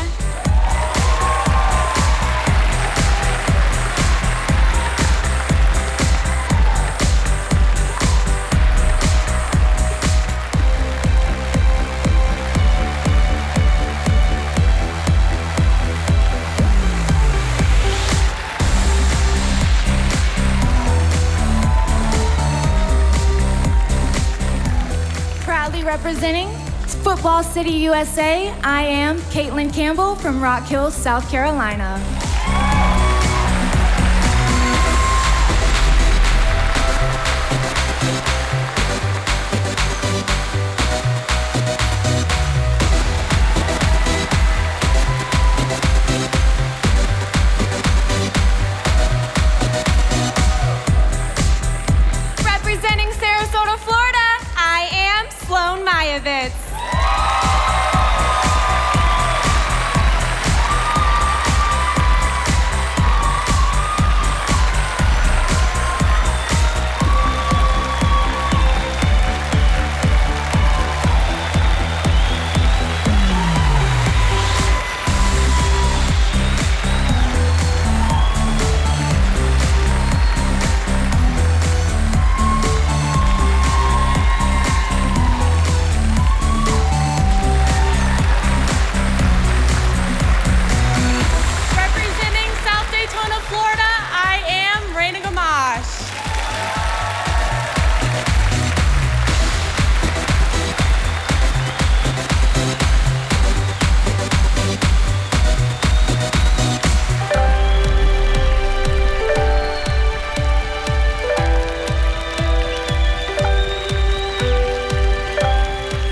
Proudly representing Football City, USA, I am Caitlin Campbell from Rock Hill, South Carolina. Representing Sarasota, Florida, I am Sloan Mayovitz. Representing South Daytona, Florida, I am Raina Gamache.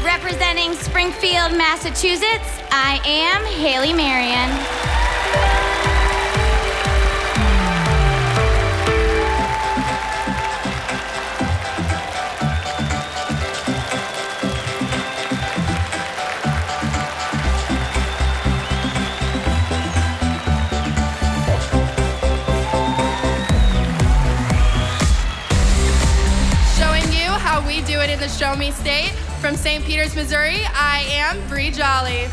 Representing Springfield, Massachusetts, I am Haley Marion. Showing you how we do it in the Show Me State. From St. Peters, Missouri, I am Bree Jolly.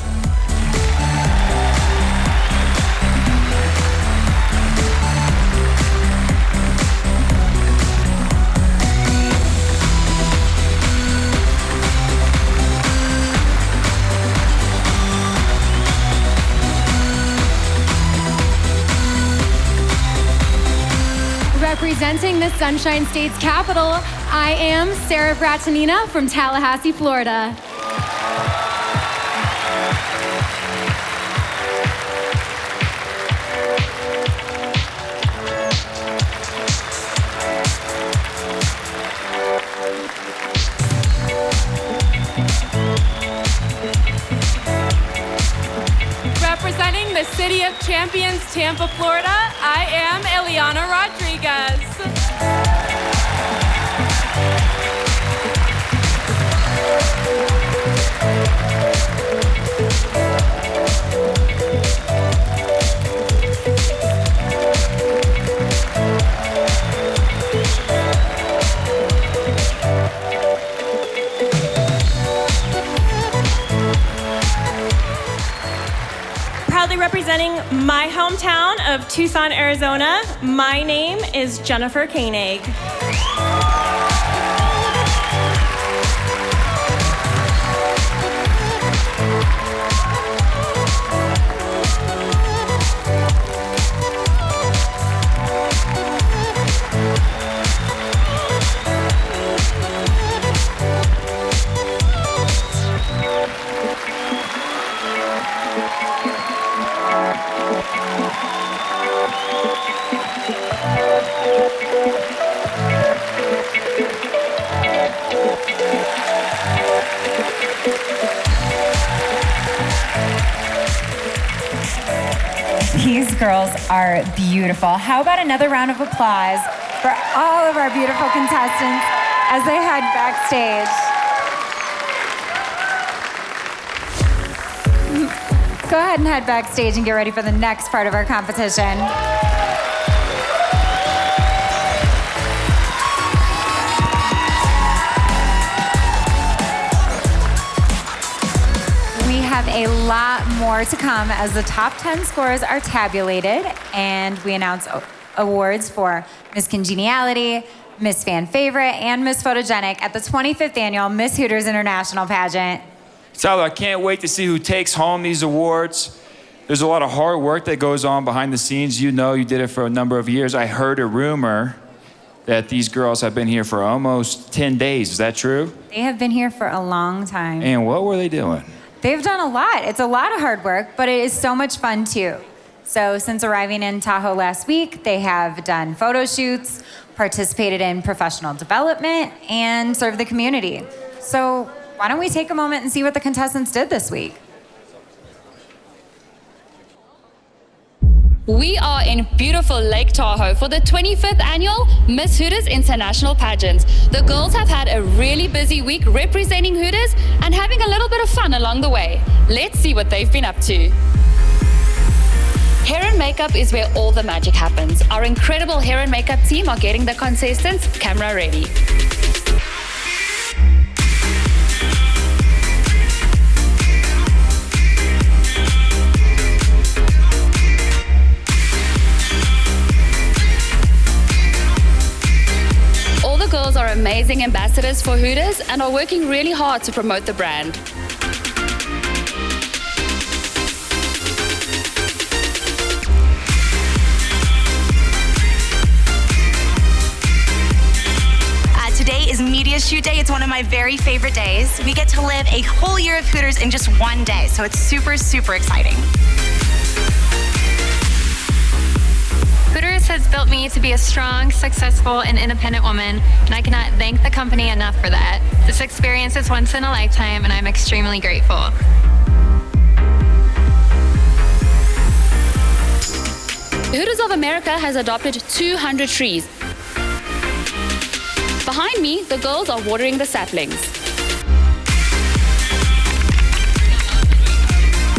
Representing the Sunshine State's capital, I am Sarah Bratanina from Tallahassee, Florida. City of Champions, Tampa, Florida, I am Eliana Rodriguez. Proudly representing my hometown of Tucson, Arizona, my name is Jennifer Koenig. These girls are beautiful. How about another round of applause for all of our beautiful contestants as they head backstage. Go ahead and head backstage and get ready for the next part of our competition. We have a lot more to come as the top 10 scores are tabulated and we announce awards for Miss Congeniality, Miss Fan Favorite, and Miss Photogenic at the 25th Annual Miss Hooters International Pageant. Tyler, I can't wait to see who takes home these awards. There's a lot of hard work that goes on behind the scenes. You know, you did it for a number of years. I heard a rumor that these girls have been here for almost 10 days. Is that true? They have been here for a long time. And what were they doing? They've done a lot. It's a lot of hard work, but it is so much fun too. So since arriving in Tahoe last week, they have done photo shoots, participated in professional development, and served the community. So why don't we take a moment and see what the contestants did this week? We are in beautiful Lake Tahoe for the 25th Annual Miss Hooters International Pageant. The girls have had a really busy week representing Hooters and having a little bit of fun along the way. Let's see what they've been up to. Hair and makeup is where all the magic happens. Our incredible hair and makeup team are getting the contestants camera ready. All the girls are amazing ambassadors for Hooters and are working really hard to promote the brand. Today is media shoot day. It's one of my very favorite days. We get to live a whole year of Hooters in just one day, so it's super, super exciting. Hooters has built me to be a strong, successful, and independent woman, and I cannot thank the company enough for that. This experience is once in a lifetime, and I'm extremely grateful. Hooters of America has adopted 200 trees. Behind me, the girls are watering the saplings.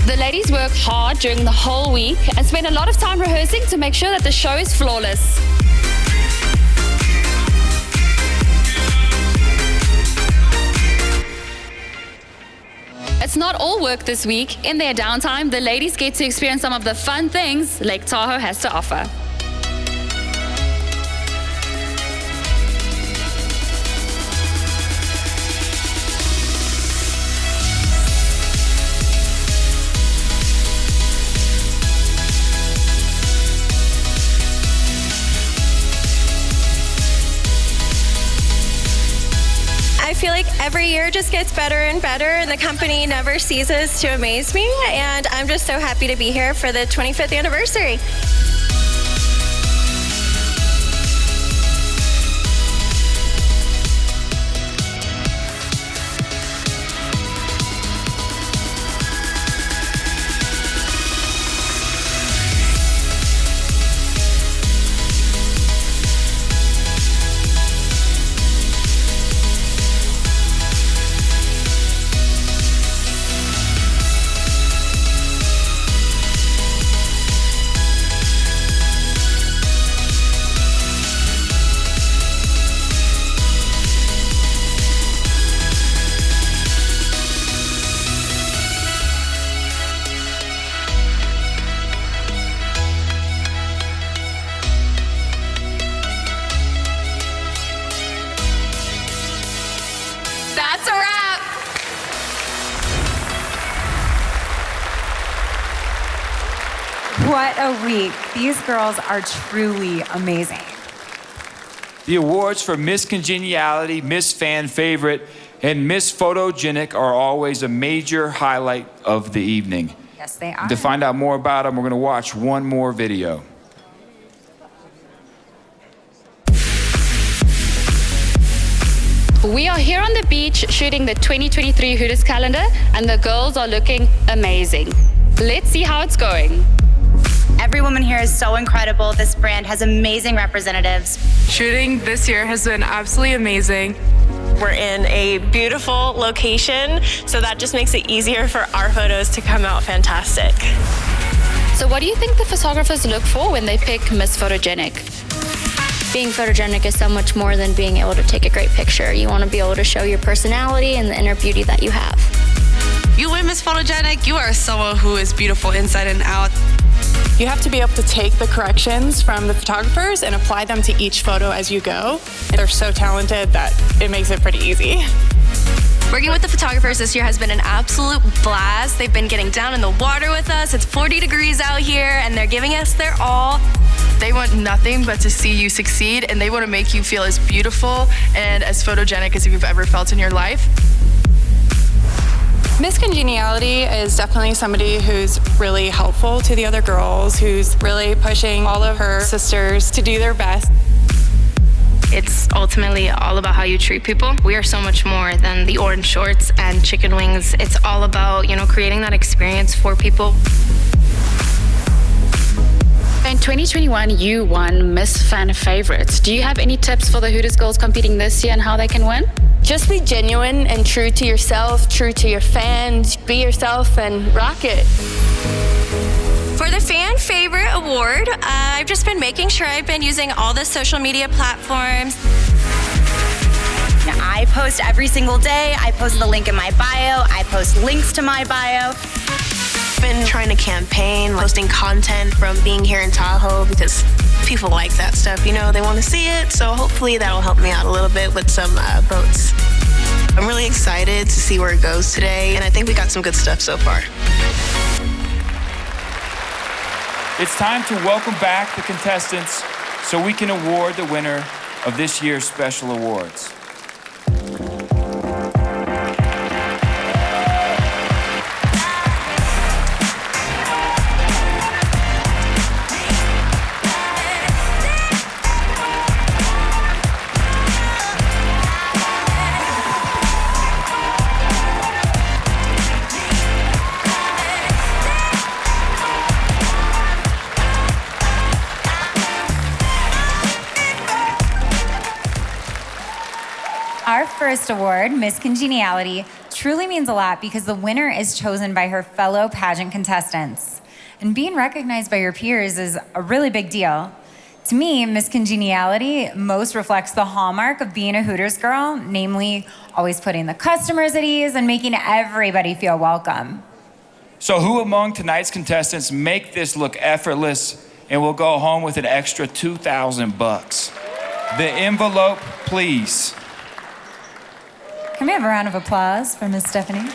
The ladies work hard during the whole week and spend a lot of time rehearsing to make sure that the show is flawless. It's not all work this week. In their downtime, the ladies get to experience some of the fun things Lake Tahoe has to offer. I feel like every year just gets better and better, and the company never ceases to amaze me, and I'm just so happy to be here for the 25th anniversary. What a week. These girls are truly amazing. The awards for Miss Congeniality, Miss Fan Favorite, and Miss Photogenic are always a major highlight of the evening. Yes, they are. To find out more about them, we're going to watch one more video. We are here on the beach shooting the 2023 Hooters calendar, and the girls are looking amazing. Let's see how it's going. Every woman here is so incredible. This brand has amazing representatives. Shooting this year has been absolutely amazing. We're in a beautiful location, so that just makes it easier for our photos to come out fantastic. So what do you think the photographers look for when they pick Miss Photogenic? Being photogenic is so much more than being able to take a great picture. You want to be able to show your personality and the inner beauty that you have. You win Miss Photogenic, you are someone who is beautiful inside and out. You have to be able to take the corrections from the photographers and apply them to each photo as you go. They're so talented that it makes it pretty easy. Working with the photographers this year has been an absolute blast. They've been getting down in the water with us. It's 40 degrees out here, and they're giving us their all. They want nothing but to see you succeed, and they want to make you feel as beautiful and as photogenic as you've ever felt in your life. Miss Congeniality is definitely somebody who's really helpful to the other girls, who's really pushing all of her sisters to do their best. It's ultimately all about how you treat people. We are so much more than the orange shorts and chicken wings. It's all about, creating that experience for people. In 2021, you won Miss Fan Favorite. Do you have any tips for the Hooters girls competing this year and how they can win? Just be genuine and true to yourself, true to your fans. Be yourself and rock it. For the Fan Favorite Award, I've just been making sure I've been using all the social media platforms. I post every single day. I post the link in my bio. I post links to my bio. Been trying to campaign, posting content from being here in Tahoe because people like that stuff, they want to see it. So hopefully that'll help me out a little bit with some votes. I'm really excited to see where it goes today, and I think we got some good stuff so far. It's time to welcome back the contestants so we can award the winner of this year's special awards. Our first award, Miss Congeniality, truly means a lot because the winner is chosen by her fellow pageant contestants. And being recognized by your peers is a really big deal. To me, Miss Congeniality most reflects the hallmark of being a Hooters girl, namely always putting the customers at ease and making everybody feel welcome. So who among tonight's contestants make this look effortless and will go home with an extra $2,000? The envelope, please. Can we have a round of applause for Miss Stephanie?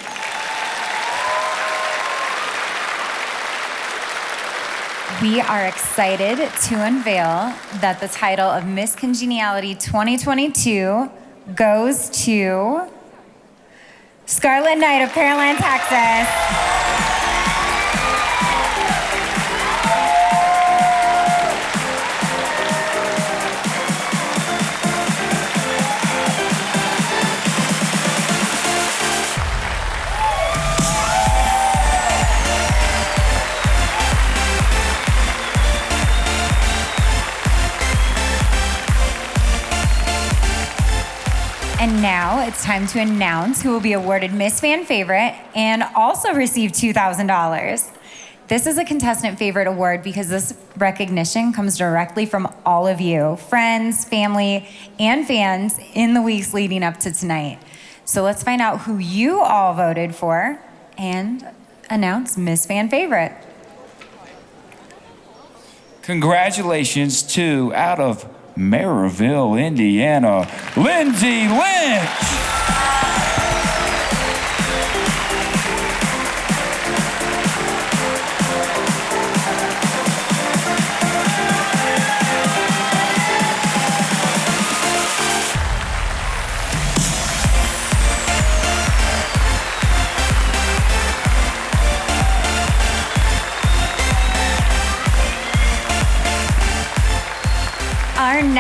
We are excited to unveil that the title of Miss Congeniality 2022 goes to Scarlett Knight of Pearland, Texas. And now it's time to announce who will be awarded Miss Fan Favorite and also receive $2,000. This is a contestant favorite award because this recognition comes directly from all of you, friends, family, and fans in the weeks leading up to tonight. So let's find out who you all voted for and announce Miss Fan Favorite. Congratulations to, out of Maryville, Indiana, Lindsay Lynch.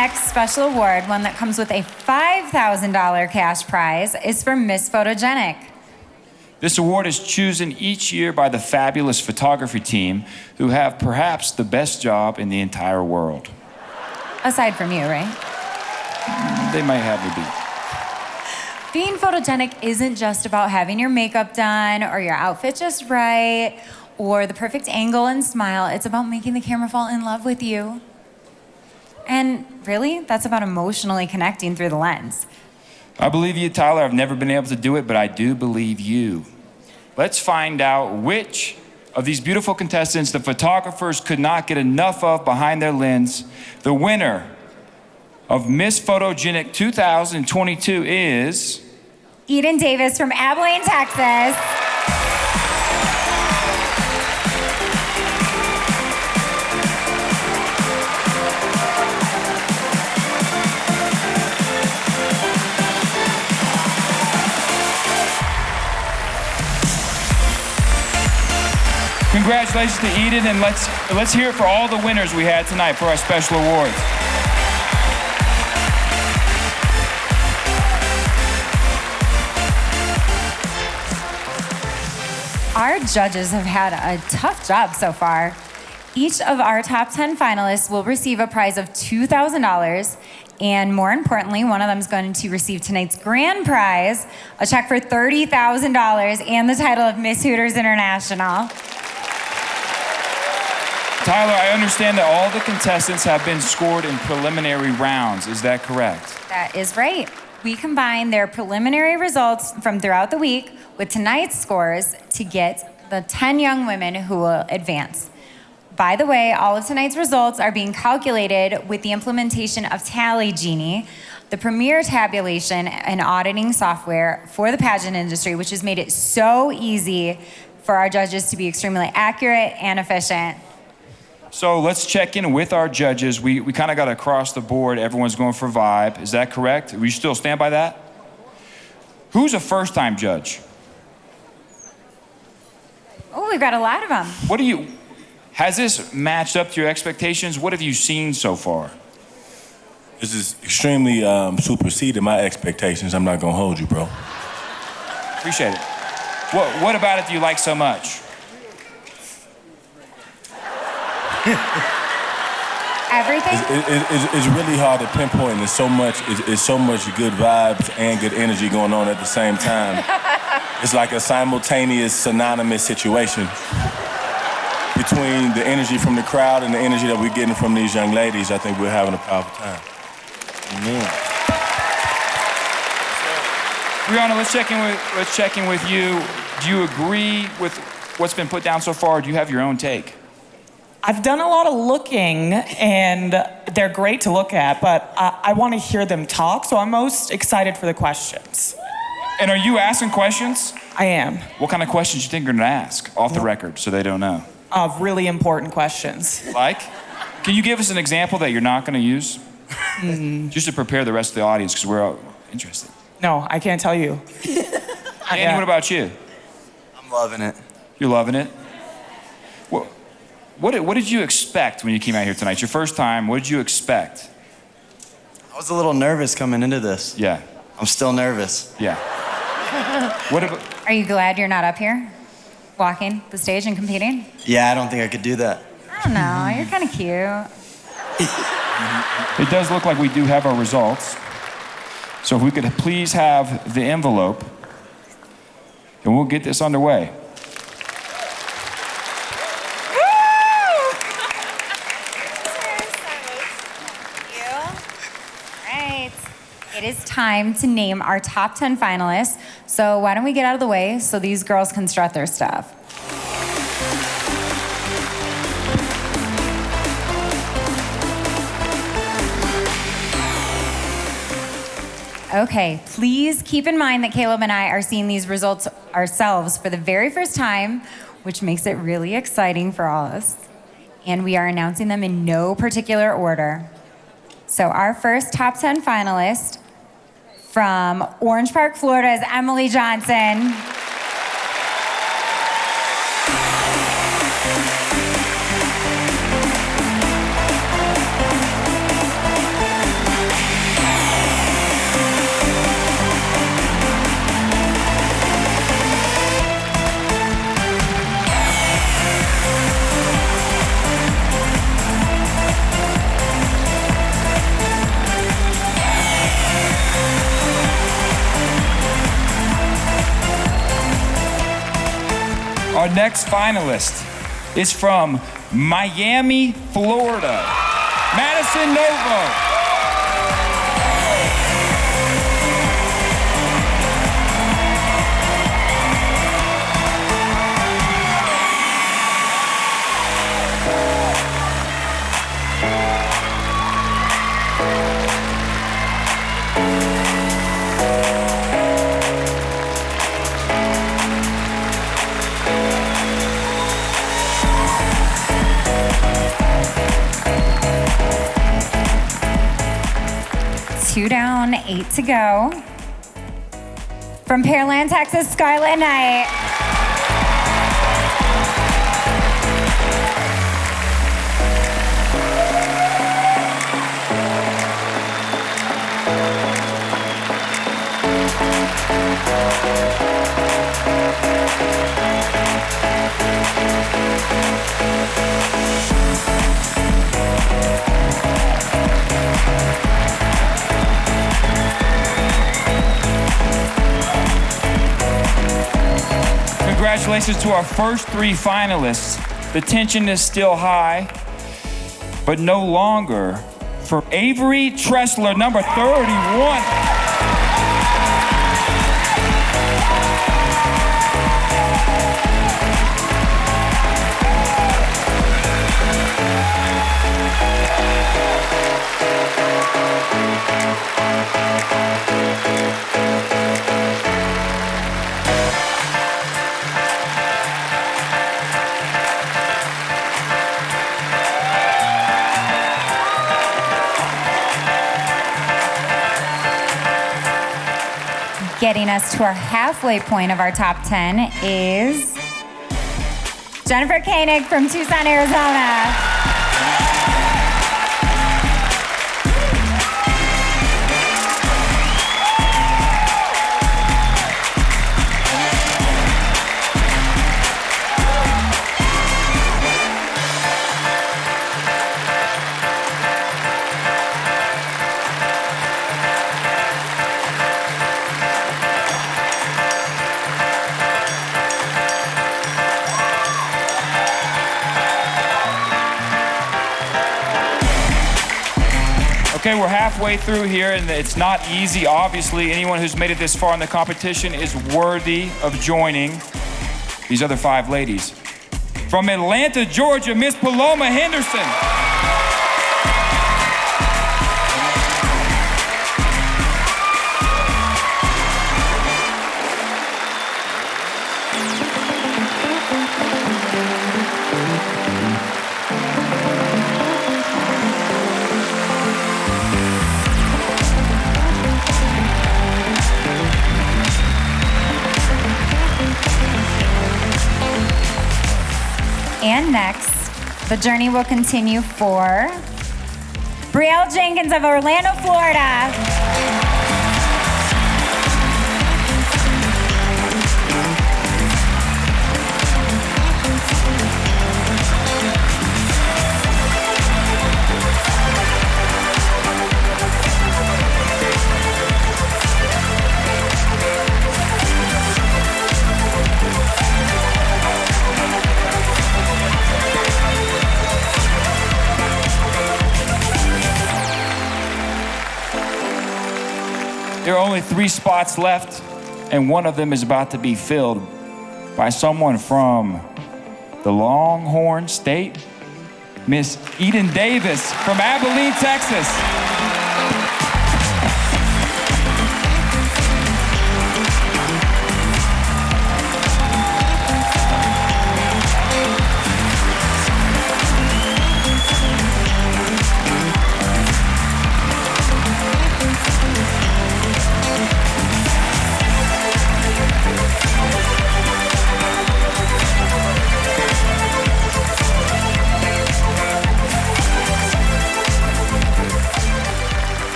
next special award, one that comes with a $5,000 cash prize, is for Miss Photogenic. This award is chosen each year by the fabulous photography team who have perhaps the best job in the entire world. Aside from you, right? They might have me beat. Being photogenic isn't just about having your makeup done or your outfit just right or the perfect angle and smile. It's about making the camera fall in love with you. And really, that's about emotionally connecting through the lens. I believe you, Tyler. I've never been able to do it, but I do believe you. Let's find out which of these beautiful contestants the photographers could not get enough of behind their lens. The winner of Miss Photogenic 2022 is... Eden Davis from Abilene, Texas. Congratulations to Eden, and let's hear it for all the winners we had tonight for our special awards. Our judges have had a tough job so far. Each of our top 10 finalists will receive a prize of $2,000, and more importantly, one of them is going to receive tonight's grand prize, a check for $30,000 and the title of Miss Hooters International. Tyler, I understand that all the contestants have been scored in preliminary rounds. Is that correct? That is right. We combine their preliminary results from throughout the week with tonight's scores to get the 10 young women who will advance. By the way, all of tonight's results are being calculated with the implementation of Tally Genie, the premier tabulation and auditing software for the pageant industry, which has made it so easy for our judges to be extremely accurate and efficient. So let's check in with our judges. We kind of got across the board. Everyone's going for vibe. Is that correct? Will you still stand by that? Who's a first-time judge? Oh, we've got a lot of them. Has this matched up to your expectations? What have you seen so far? This is extremely superseded my expectations. I'm not gonna hold you, bro. Appreciate it. What about it do you like so much? Everything? It's really hard to pinpoint. There's so much good vibes and good energy going on at the same time. It's like a simultaneous, synonymous situation between the energy from the crowd and the energy that we're getting from these young ladies. I think we're having a powerful time. Amen. Brianna, let's check in with you. Do you agree with what's been put down so far, or do you have your own take? I've done a lot of looking, and they're great to look at, but I want to hear them talk, so I'm most excited for the questions. And are you asking questions? I am. What kind of questions do you think you're going to ask off the record so they don't know? Really important questions. Like? Can you give us an example that you're not going to use? Just to prepare the rest of the audience, because we're all interested. No, I can't tell you. Andy, what about you? I'm loving it. You're loving it? What did you expect when you came out here tonight? Your first time, what did you expect? I was a little nervous coming into this. Yeah. I'm still nervous. Yeah. Are you glad you're not up here, walking the stage and competing? Yeah, I don't think I could do that. I don't know, you're kind of cute. It does look like we do have our results. So if we could please have the envelope, and we'll get this underway. It is time to name our top 10 finalists. So why don't we get out of the way so these girls can strut their stuff. Okay, please keep in mind that Caleb and I are seeing these results ourselves for the very first time, which makes it really exciting for all of us. And we are announcing them in no particular order. So our first top 10 finalist from Orange Park, Florida is Emily Johnson. Our next finalist is from Miami, Florida, Madison Novo. Two down, 8 to go. From Pearland, Texas, Scarlett Knight. Congratulations to our first 3 finalists. The tension is still high, but no longer. For Avery Tressler, number 31. Getting us to our halfway point of our top 10 is Jennifer Koenig from Tucson, Arizona. Okay, we're halfway through here, and it's not easy, obviously. Anyone who's made it this far in the competition is worthy of joining these other 5 ladies. From Atlanta, Georgia, Miss Paloma Henderson. And next, the journey will continue for Brielle Jenkins of Orlando, Florida. There are only 3 spots left, and one of them is about to be filled by someone from the Longhorn State, Miss Eden Davis from Abilene, Texas.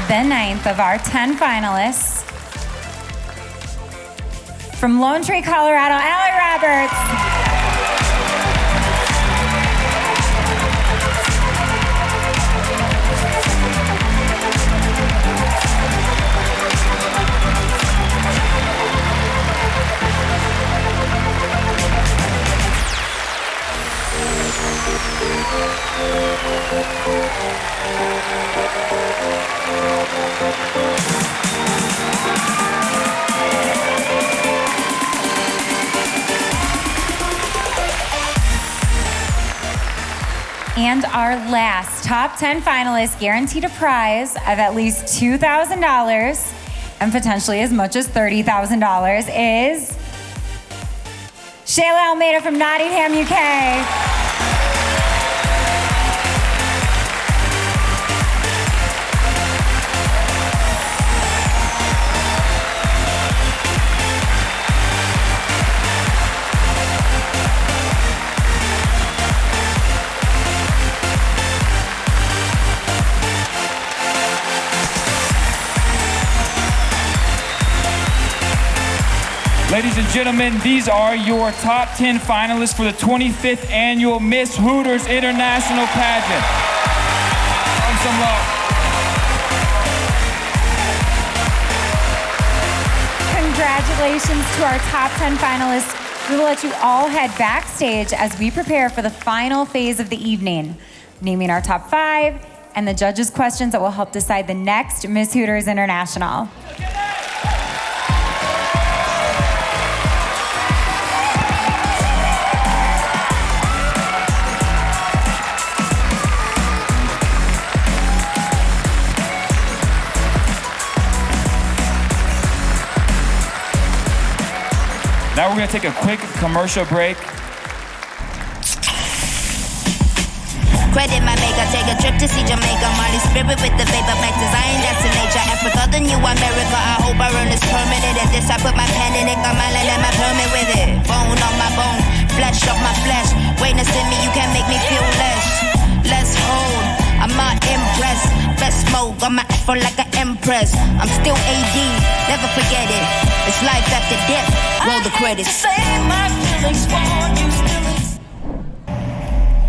The 9th of our 10 finalists. From Lone Tree, Colorado, Allie Roberts. And our last top 10 finalists guaranteed a prize of at least $2,000 and potentially as much as $30,000 is Shayla Almeida from Nottingham, UK. Ladies and gentlemen, these are your top 10 finalists for the 25th annual Miss Hooters International Pageant. Give some love. Congratulations to our top 10 finalists. We will let you all head backstage as we prepare for the final phase of the evening, naming our top 5 and the judges' questions that will help decide the next Miss Hooters International. Now we're gonna take a quick commercial break. Credit my maker, take a trip to see Jamaica. Marley spirit with the vapor, my design, that's the nature. Africa, the new America, I hope I earn this permanent. And this I put my pen in it, got my land and my permit with it. Bone on my bone, flesh off my flesh. Greatness in me, you can't make me feel less. Let's hold, I'm not impressed. Best mode, got my afro like an empress. I'm still AD, never forget it. It's life after death, roll the credits.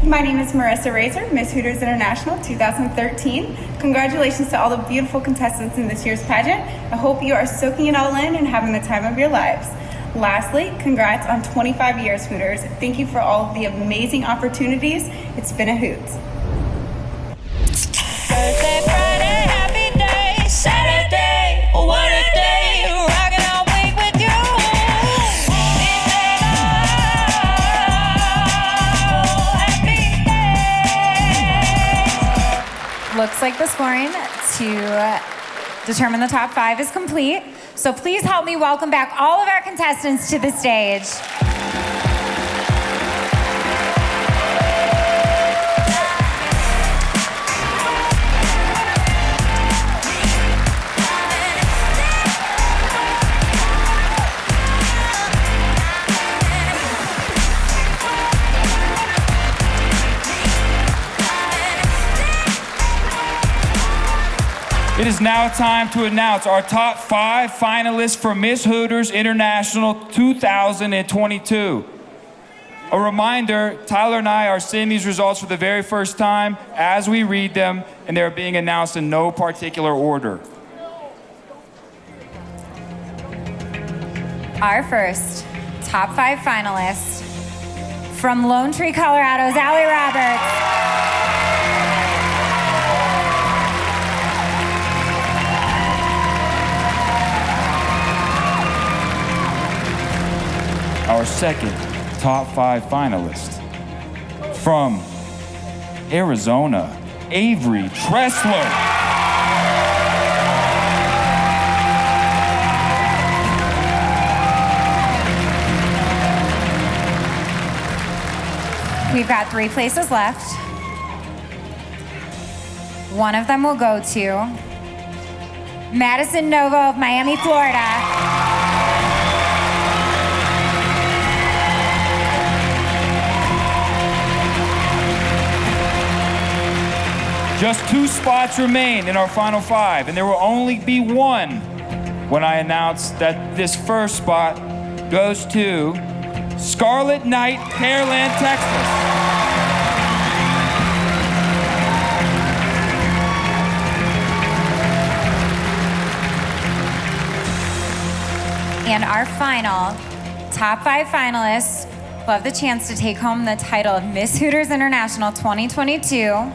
My name is Marissa Razor, Miss Hooters International 2013. Congratulations to all the beautiful contestants in this year's pageant. I hope you are soaking it all in and having the time of your lives. Lastly, congrats on 25 years, Hooters. Thank you for all of the amazing opportunities. It's been a hoot. Thursday, Friday, happy day. Saturday, what a day. Rocking all week with you. Looks like the scoring to determine the top 5 is complete. So please help me welcome back all of our contestants to the stage. It is now time to announce our top 5 finalists for Miss Hooters International 2022. A reminder, Tyler and I are seeing these results for the very first time as we read them, and they're being announced in no particular order. Our first top 5 finalists from Lone Tree, Colorado's Allie Roberts. Our second top 5 finalist from Arizona, Avery Tressler. We've got 3 places left. One of them will go to Madison Novo of Miami, Florida. Just 2 spots remain in our final 5, and there will only be one when I announce that this first spot goes to Scarlet Knight, Pearland, Texas. And our final top 5 finalists will have the chance to take home the title of Miss Hooters International 2022.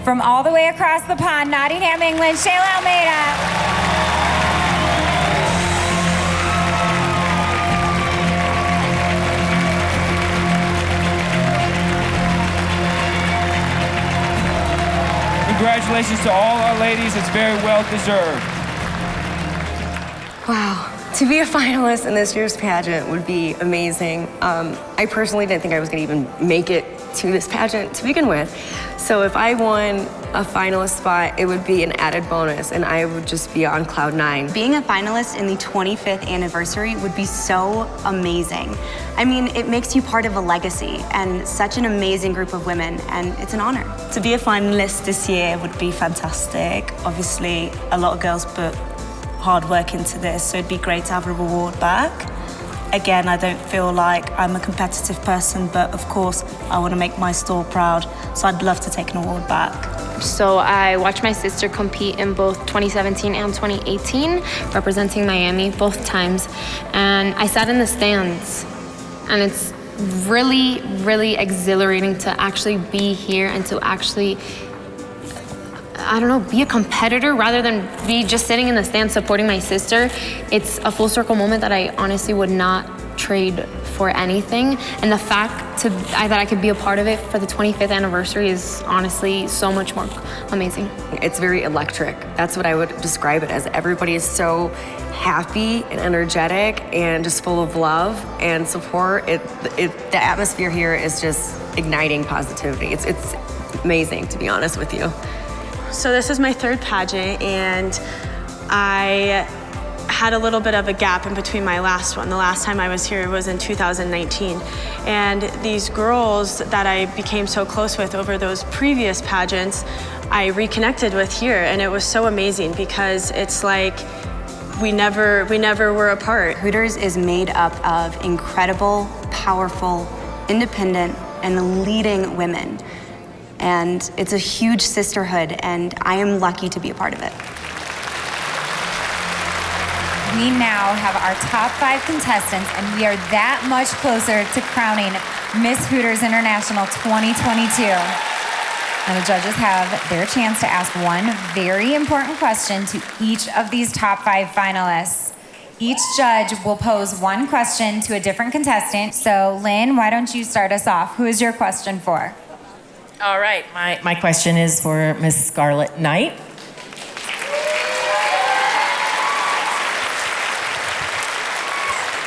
From all the way across the pond, Nottingham, England, Shayla Almeida. Congratulations to all our ladies. It's very well deserved. Wow. To be a finalist in this year's pageant would be amazing. I personally didn't think I was going to even make it to this pageant to begin with. So if I won a finalist spot, it would be an added bonus, and I would just be on cloud 9. Being a finalist in the 25th anniversary would be so amazing. I mean, it makes you part of a legacy and such an amazing group of women, and it's an honor. To be a finalist this year would be fantastic. Obviously, a lot of girls put hard work into this, so it'd be great to have a reward back. Again, I don't feel like I'm a competitive person, but of course, I want to make my store proud, so I'd love to take an award back. So I watched my sister compete in both 2017 and 2018, representing Miami both times, and I sat in the stands, and it's really, really exhilarating to actually be here and to actually, I don't know, be a competitor rather than be just sitting in the stands supporting my sister. It's a full circle moment that I honestly would not trade for anything. And the fact that I could be a part of it for the 25th anniversary is honestly so much more amazing. It's very electric. That's what I would describe it as. Everybody is so happy and energetic and just full of love and support. The atmosphere here is just igniting positivity. It's amazing, to be honest with you. So this is my third pageant, and I had a little bit of a gap in between my last one. The last time I was here was in 2019. And these girls that I became so close with over those previous pageants, I reconnected with here, and it was so amazing because it's like we never were apart. Hooters is made up of incredible, powerful, independent, and leading women. And it's a huge sisterhood, and I am lucky to be a part of it. We now have our top 5 contestants, and we are that much closer to crowning Miss Hooters International 2022. And the judges have their chance to ask one very important question to each of these top 5 finalists. Each judge will pose one question to a different contestant. So, Lynn, why don't you start us off? Who is your question for? All right, my question is for Miss Scarlett Knight.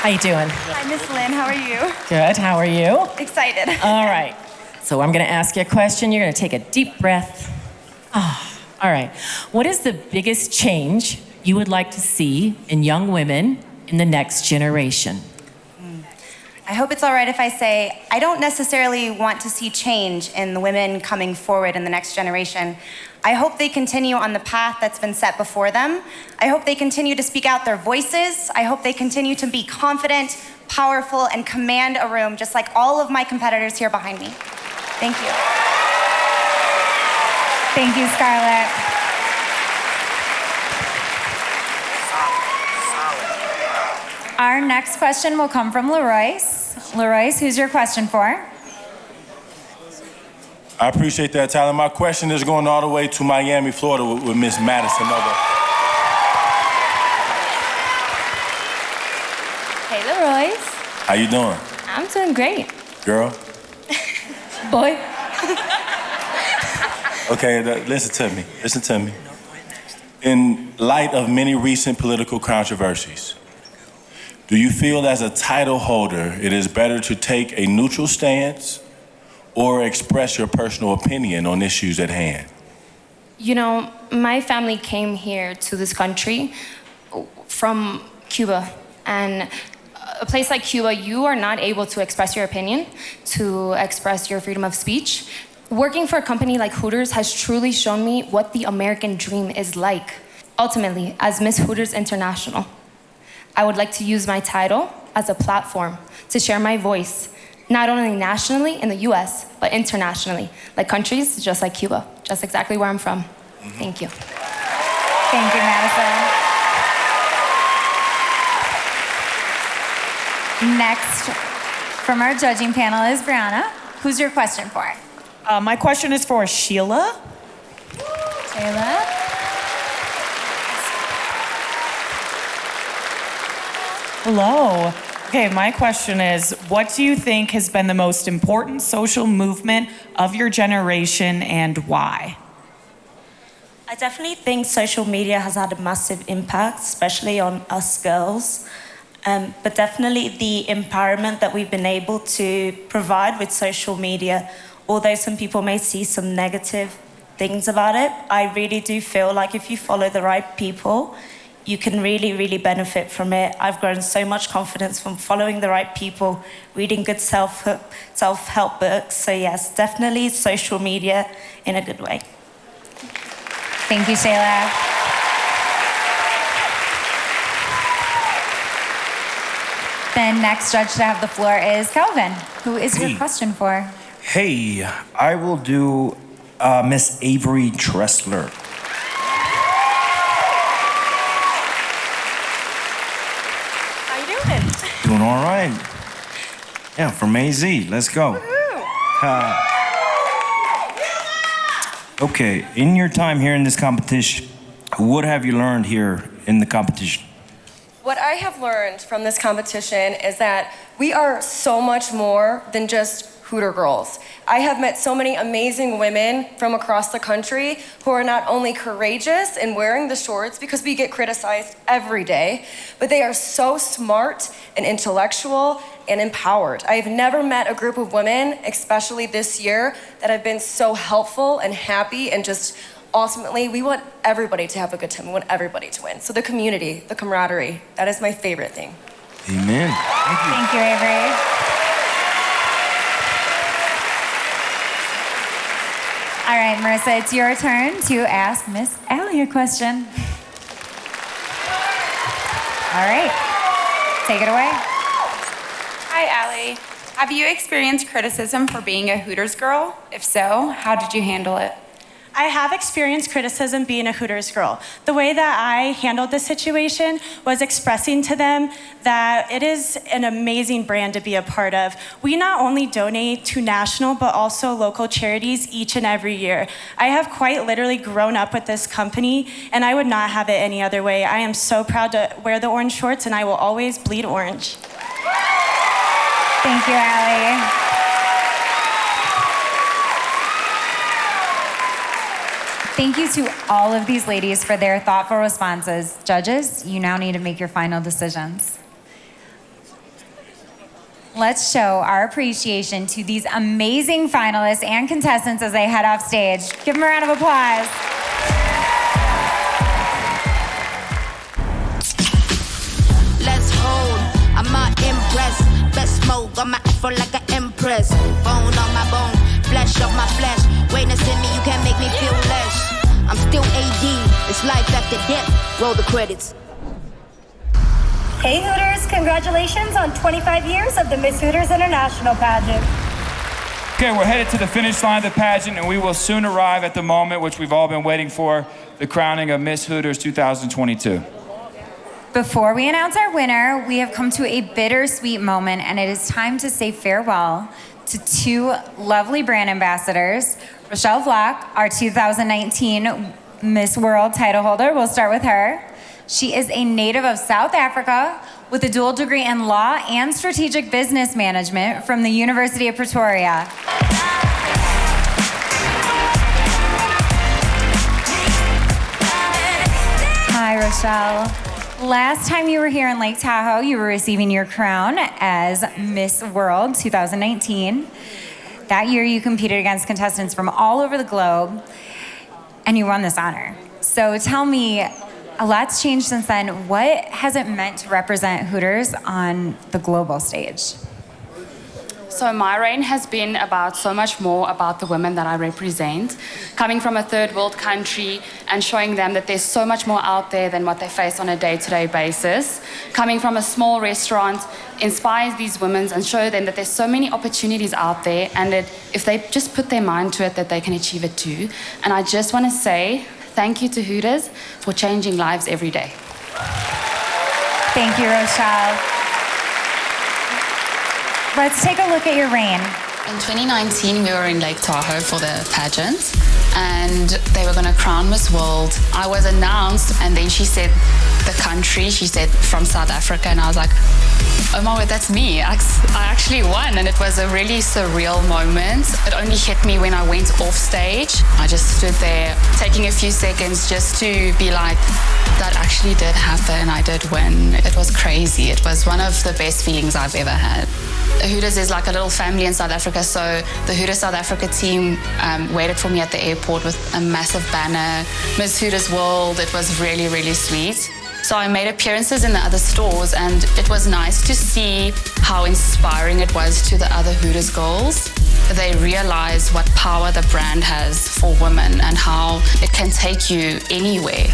How you doing? Hi, Miss Lynn, how are you? Good, how are you? Excited. All right, so I'm gonna ask you a question. You're gonna take a deep breath. All right, what is the biggest change you would like to see in young women in the next generation? I hope it's all right if I say, I don't necessarily want to see change in the women coming forward in the next generation. I hope they continue on the path that's been set before them. I hope they continue to speak out their voices. I hope they continue to be confident, powerful, and command a room just like all of my competitors here behind me. Thank you. Thank you, Scarlett. Our next question will come from Leroyce. Leroyce, who's your question for? I appreciate that, Tyler. My question is going all the way to Miami, Florida with Miss Madison. Hey, Leroyce. How you doing? I'm doing great. Girl? Boy. Okay, listen to me. In light of many recent political controversies, do you feel as a title holder it is better to take a neutral stance or express your personal opinion on issues at hand? You know, my family came here to this country from Cuba, and a place like Cuba, you are not able to express your opinion, to express your freedom of speech. Working for a company like Hooters has truly shown me what the American dream is like. Ultimately, as Miss Hooters International, I would like to use my title as a platform to share my voice, not only nationally in the US, but internationally, like countries just like Cuba, just exactly where I'm from. Thank you. Thank you, Madison. Next, from our judging panel is Brianna. Who's your question for? My question is for Sheila. Sheila? Hello. Okay, my question is, what do you think has been the most important social movement of your generation and why? I definitely think social media has had a massive impact, especially on us girls. But definitely the empowerment that we've been able to provide with social media, although some people may see some negative things about it, I really do feel like if you follow the right people, you can really, really benefit from it. I've grown so much confidence from following the right people, reading good self-help books. So yes, definitely social media in a good way. Thank you, Shayla. The next judge to have the floor is Kelvin. Who is your question for? Hey, I will do Miss Avery Tressler. How you doing? Doing all right. Yeah, from AZ. Let's go. Okay, in your time here in this competition, what have you learned here in the competition? What I have learned from this competition is that we are so much more than just Hooter girls. I have met so many amazing women from across the country who are not only courageous in wearing the shorts because we get criticized every day, but they are so smart and intellectual and empowered. I've never met a group of women, especially this year, that have been so helpful and happy and just ultimately, we want everybody to have a good time. We want everybody to win. So the community, the camaraderie, that is my favorite thing. Amen. Thank you. Thank you, Avery. All right, Marissa, it's your turn to ask Miss Allie a question. All right, take it away. Hi, Allie. Have you experienced criticism for being a Hooters girl? If so, how did you handle it? I have experienced criticism being a Hooters girl. The way that I handled the situation was expressing to them that it is an amazing brand to be a part of. We not only donate to national, but also local charities each and every year. I have quite literally grown up with this company, and I would not have it any other way. I am so proud to wear the orange shorts, and I will always bleed orange. Thank you, Allie. Thank you to all of these ladies for their thoughtful responses. Judges, you now need to make your final decisions. Let's show our appreciation to these amazing finalists and contestants as they head off stage. Give them a round of applause. Let's hold, I'm not impressed. Best smoke on my afro like an empress. Bone on my bone, flesh of my flesh. Witness in me, you can't make me feel less. I'm still AD, it's life after death. Roll the credits. Hey Hooters, congratulations on 25 years of the Miss Hooters International Pageant. Okay, we're headed to the finish line of the pageant, and we will soon arrive at the moment which we've all been waiting for, the crowning of Miss Hooters 2022. Before we announce our winner, we have come to a bittersweet moment, and it is time to say farewell to two lovely brand ambassadors. Rochelle Vlock, our 2019 Miss World title holder. We'll start with her. She is a native of South Africa with a dual degree in law and strategic business management from the University of Pretoria. Hi, Rochelle. Last time you were here in Lake Tahoe, you were receiving your crown as Miss World 2019. That year, you competed against contestants from all over the globe, and you won this honor. So tell me, a lot's changed since then. What has it meant to represent Hooters on the global stage? So my reign has been about so much more about the women that I represent, coming from a third world country and showing them that there's so much more out there than what they face on a day-to-day basis. Coming from a small restaurant inspires these women and show them that there's so many opportunities out there, and that if they just put their mind to it, that they can achieve it too. And I just want to say thank you to Hooters for changing lives every day. Thank you, Rochelle. Let's take a look at your reign. In 2019, we were in Lake Tahoe for the pageant, and they were going to crown Miss World. I was announced, and then she said, the country. She said from South Africa, and I was like, oh my word, that's me. I actually won, and it was a really surreal moment. It only hit me when I went off stage. I just stood there taking a few seconds just to be like, that actually did happen. I did win. It was crazy. It was one of the best feelings I've ever had. Hooters is like a little family in South Africa, so the Hooters South Africa team waited for me at the airport with a massive banner, Miss Hooters World. It was really, really sweet. So I made appearances in the other stores, and it was nice to see how inspiring it was to the other Hooters girls. They realize what power the brand has for women and how it can take you anywhere.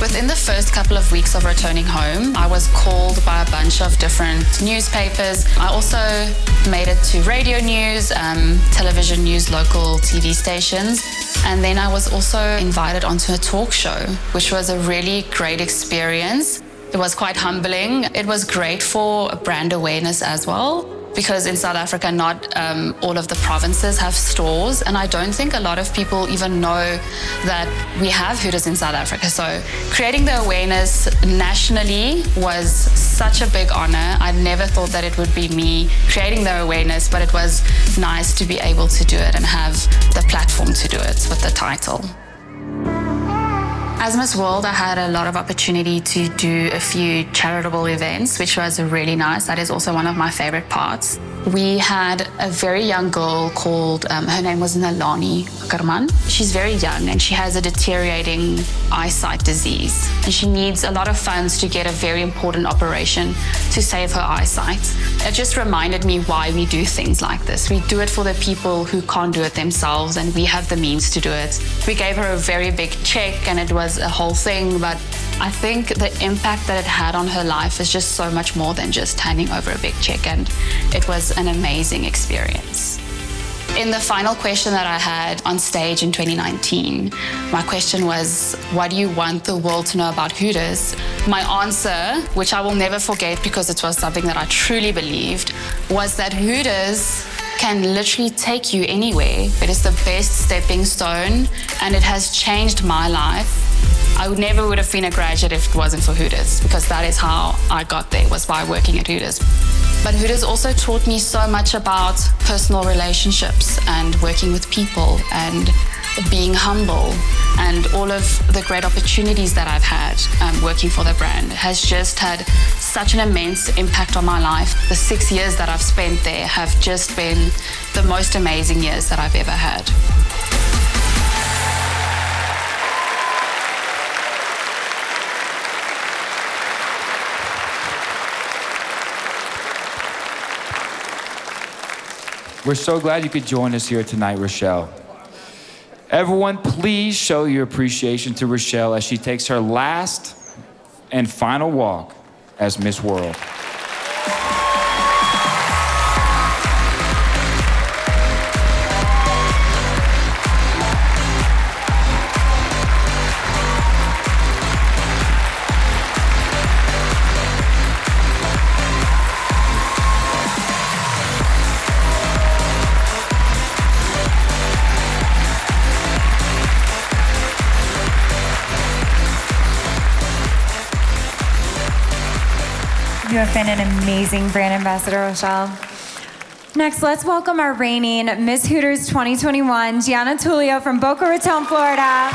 Within the first couple of weeks of returning home, I was called by a bunch of different newspapers. I also made it to radio news, television news, local TV stations. And then I was also invited onto a talk show, which was a really great experience. It was quite humbling. It was great for brand awareness as well, because in South Africa, not all of the provinces have stores, and I don't think a lot of people even know that we have Hooters in South Africa. So creating the awareness nationally was such a big honor. I never thought that it would be me creating the awareness, but it was nice to be able to do it and have the platform to do it with the title. As Miss World, I had a lot of opportunity to do a few charitable events, which was really nice. That is also one of my favorite parts. We had a very young girl called, her name was Nalani Karman. She's very young and she has a deteriorating eyesight disease. And she needs a lot of funds to get a very important operation to save her eyesight. It just reminded me why we do things like this. We do it for the people who can't do it themselves, and we have the means to do it. We gave her a very big check and it was a whole thing, but I think the impact that it had on her life is just so much more than just handing over a big check, and it was an amazing experience. In the final question that I had on stage in 2019, my question was, what do you want the world to know about Hooters? My answer, which I will never forget because it was something that I truly believed, was that Hooters can literally take you anywhere. It is the best stepping stone, and it has changed my life. I never would have been a graduate if it wasn't for Hooters, because that is how I got there, was by working at Hooters. But Hooters also taught me so much about personal relationships and working with people and being humble, and all of the great opportunities that I've had working for the brand has just had such an immense impact on my life. The 6 years that I've spent there have just been the most amazing years that I've ever had. We're so glad you could join us here tonight, Rochelle. Everyone, please show your appreciation to Rochelle as she takes her last and final walk as Miss World. You have been an amazing brand ambassador, Rochelle. Next, let's welcome our reigning Miss Hooters 2021, Gianna Tullio from Boca Raton, Florida.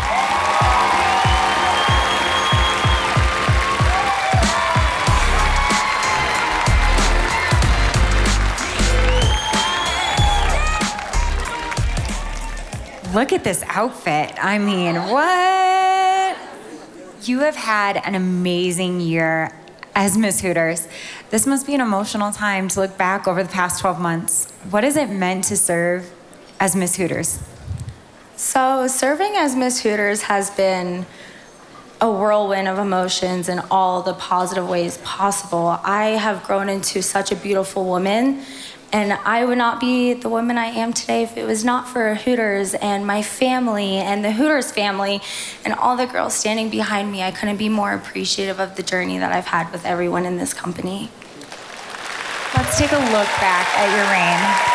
Look at this outfit. I mean, what? You have had an amazing year as Miss Hooters. This must be an emotional time to look back over the past 12 months. What has it meant to serve as Miss Hooters? So serving as Miss Hooters has been a whirlwind of emotions in all the positive ways possible. I have grown into such a beautiful woman, and I would not be the woman I am today if it was not for Hooters and my family and the Hooters family and all the girls standing behind me. I couldn't be more appreciative of the journey that I've had with everyone in this company. Let's take a look back at your reign.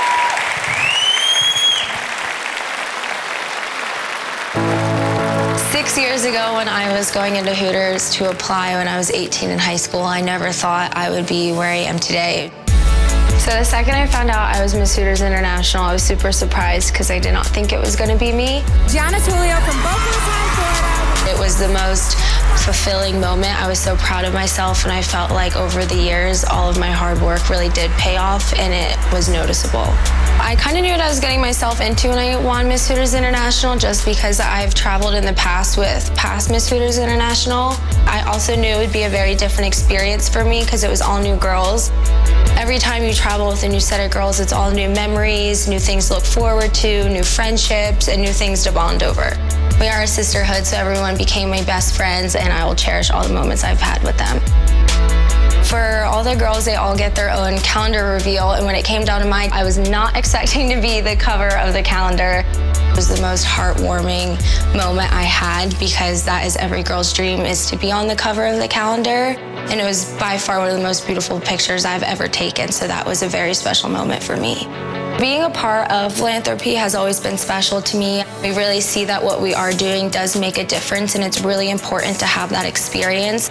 6 years ago when I was going into Hooters to apply when I was 18 in high school, I never thought I would be where I am today. So the second I found out I was Miss Hooters International, I was super surprised because I did not think it was going to be me. Gianna Tulio from Boca Raton, Florida. It was the most fulfilling moment. I was so proud of myself, and I felt like over the years, all of my hard work really did pay off, and it was noticeable. I kind of knew what I was getting myself into when I won Miss Hooters International, just because I've traveled in the past with past Miss Hooters International. I also knew it would be a very different experience for me because it was all new girls. Every time you travel with a new set of girls, it's all new memories, new things to look forward to, new friendships, and new things to bond over. We are a sisterhood, so everyone became my best friends, and I will cherish all the moments I've had with them. For all the girls, they all get their own calendar reveal, and when it came down to mine, I was not expecting to be the cover of the calendar. It was the most heartwarming moment I had, because that is every girl's dream, is to be on the cover of the calendar. And it was by far one of the most beautiful pictures I've ever taken, so that was a very special moment for me. Being a part of philanthropy has always been special to me. We really see that what we are doing does make a difference, and it's really important to have that experience.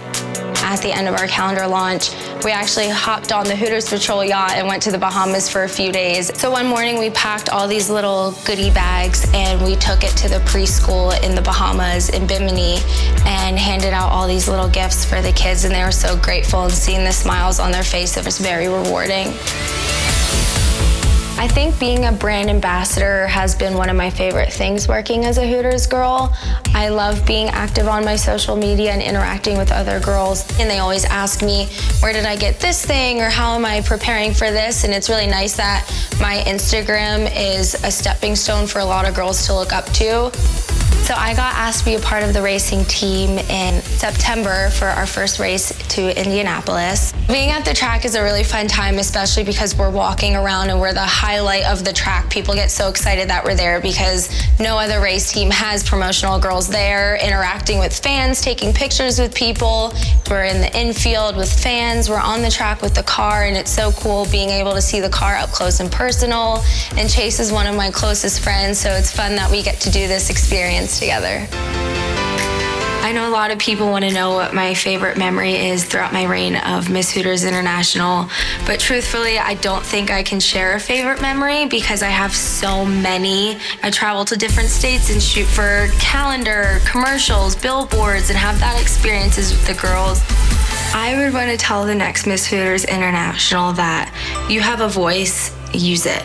At the end of our calendar launch, we actually hopped on the Hooters Patrol yacht and went to the Bahamas for a few days. So one morning we packed all these little goodie bags and we took it to the preschool in the Bahamas in Bimini and handed out all these little gifts for the kids, and they were so grateful, and seeing the smiles on their face, it was very rewarding. I think being a brand ambassador has been one of my favorite things working as a Hooters girl. I love being active on my social media and interacting with other girls. And they always ask me, where did I get this thing? Or how am I preparing for this? And it's really nice that my Instagram is a stepping stone for a lot of girls to look up to. So I got asked to be a part of the racing team in September for our first race to Indianapolis. Being at the track is a really fun time, especially because we're walking around and we're the highlight of the track. People get so excited that we're there because no other race team has promotional girls there, interacting with fans, taking pictures with people. We're in the infield with fans, we're on the track with the car, and it's so cool being able to see the car up close and personal. And Chase is one of my closest friends, so it's fun that we get to do this experience together. I know a lot of people want to know what my favorite memory is throughout my reign of Miss Hooters International, but truthfully, I don't think I can share a favorite memory because I have so many. I travel to different states and shoot for calendar, commercials, billboards, and have that experiences with the girls. I would want to tell the next Miss Hooters International that you have a voice, use it.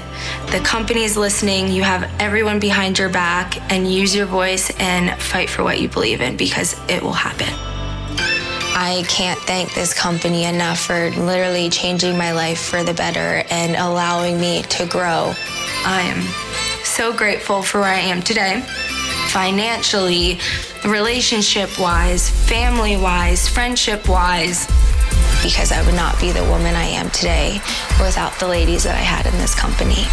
The company's listening, you have everyone behind your back, and use your voice and fight for what you believe in because it will happen. I can't thank this company enough for literally changing my life for the better and allowing me to grow. I am so grateful for where I am today, financially, relationship-wise, family-wise, friendship-wise, because I would not be the woman I am today without the ladies that I had in this company.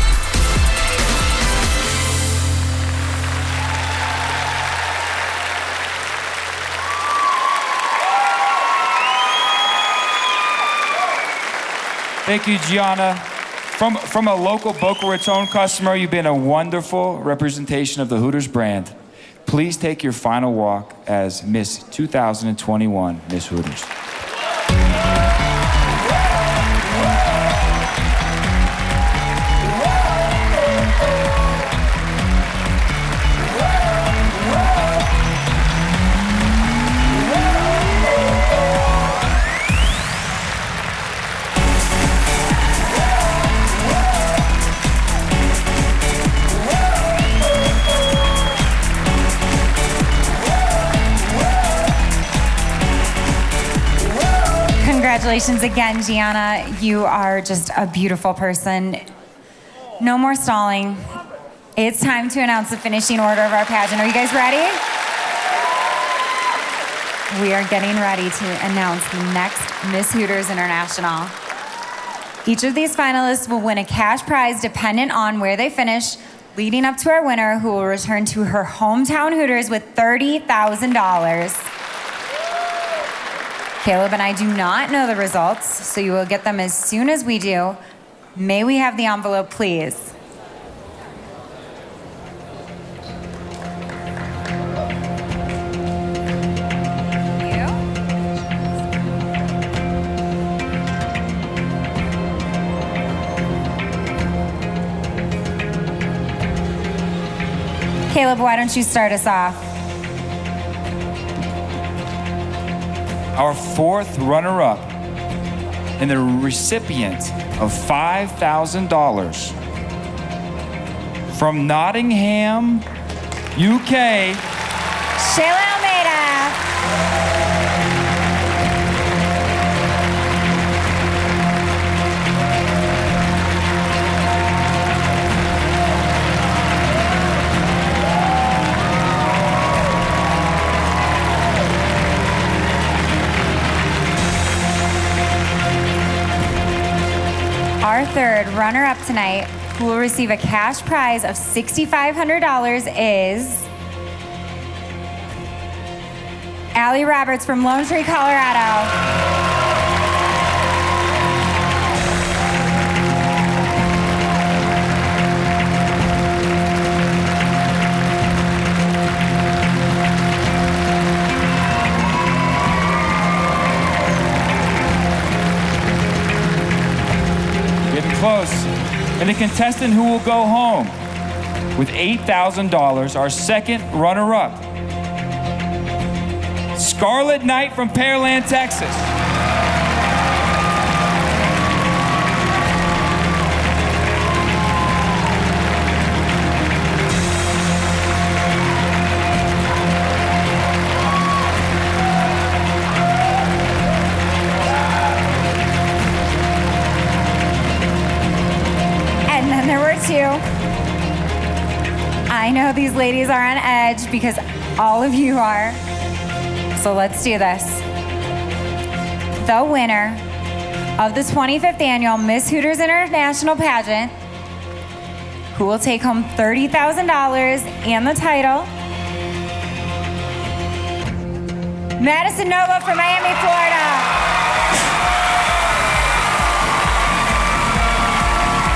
Thank you, Gianna. From a local Boca Raton customer, you've been a wonderful representation of the Hooters brand. Please take your final walk as Miss 2021 Miss Hooters. Congratulations again, Gianna. You are just a beautiful person. No more stalling. It's time to announce the finishing order of our pageant. Are you guys ready? We are getting ready to announce the next Miss Hooters International. Each of these finalists will win a cash prize dependent on where they finish, leading up to our winner, who will return to her hometown Hooters with $30,000. Caleb and I do not know the results, so you will get them as soon as we do. May we have the envelope, please? Caleb, why don't you start us off? Our fourth runner-up and the recipient of $5,000 from Nottingham, UK, Shayla Almeida. Our third runner-up tonight, who will receive a cash prize of $6,500, is Allie Roberts from Lone Tree, Colorado. close. And the contestant who will go home with $8,000, our second runner-up, Scarlet Knight from Pearland, Texas. I know these ladies are on edge because all of you are. So let's do this. The winner of the 25th annual Miss Hooters International Pageant, who will take home $30,000 and the title, Madison Nova from Miami, Florida.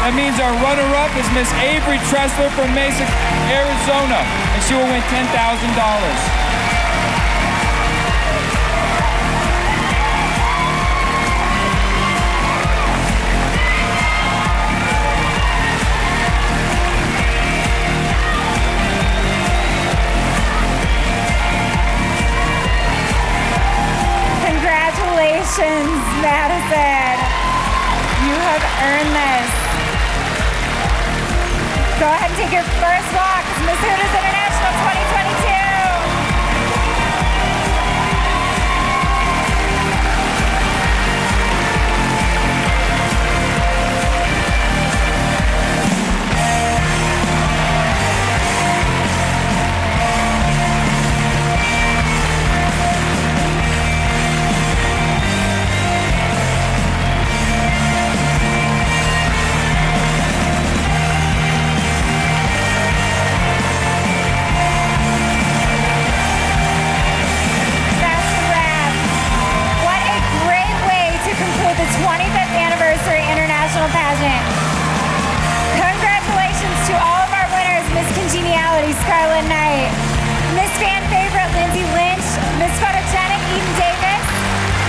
That means our runner-up is Miss Avery Tressler from Mesa, Arizona, and she will win $10,000. Congratulations, Madison. You have earned this. Go ahead and take your first walk as Miss Hooters International 2022. Pageant. Congratulations to all of our winners, Miss Congeniality, Scarlet Knight, Miss Fan Favorite, Lindsay Lynch, Miss Photogenic, Eden Davis,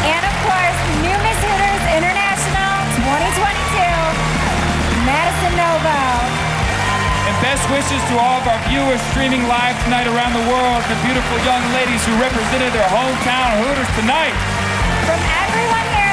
and of course, new Miss Hooters International 2022, Madison Novo. And best wishes to all of our viewers streaming live tonight around the world, the beautiful young ladies who represented their hometown Hooters tonight. From everyone here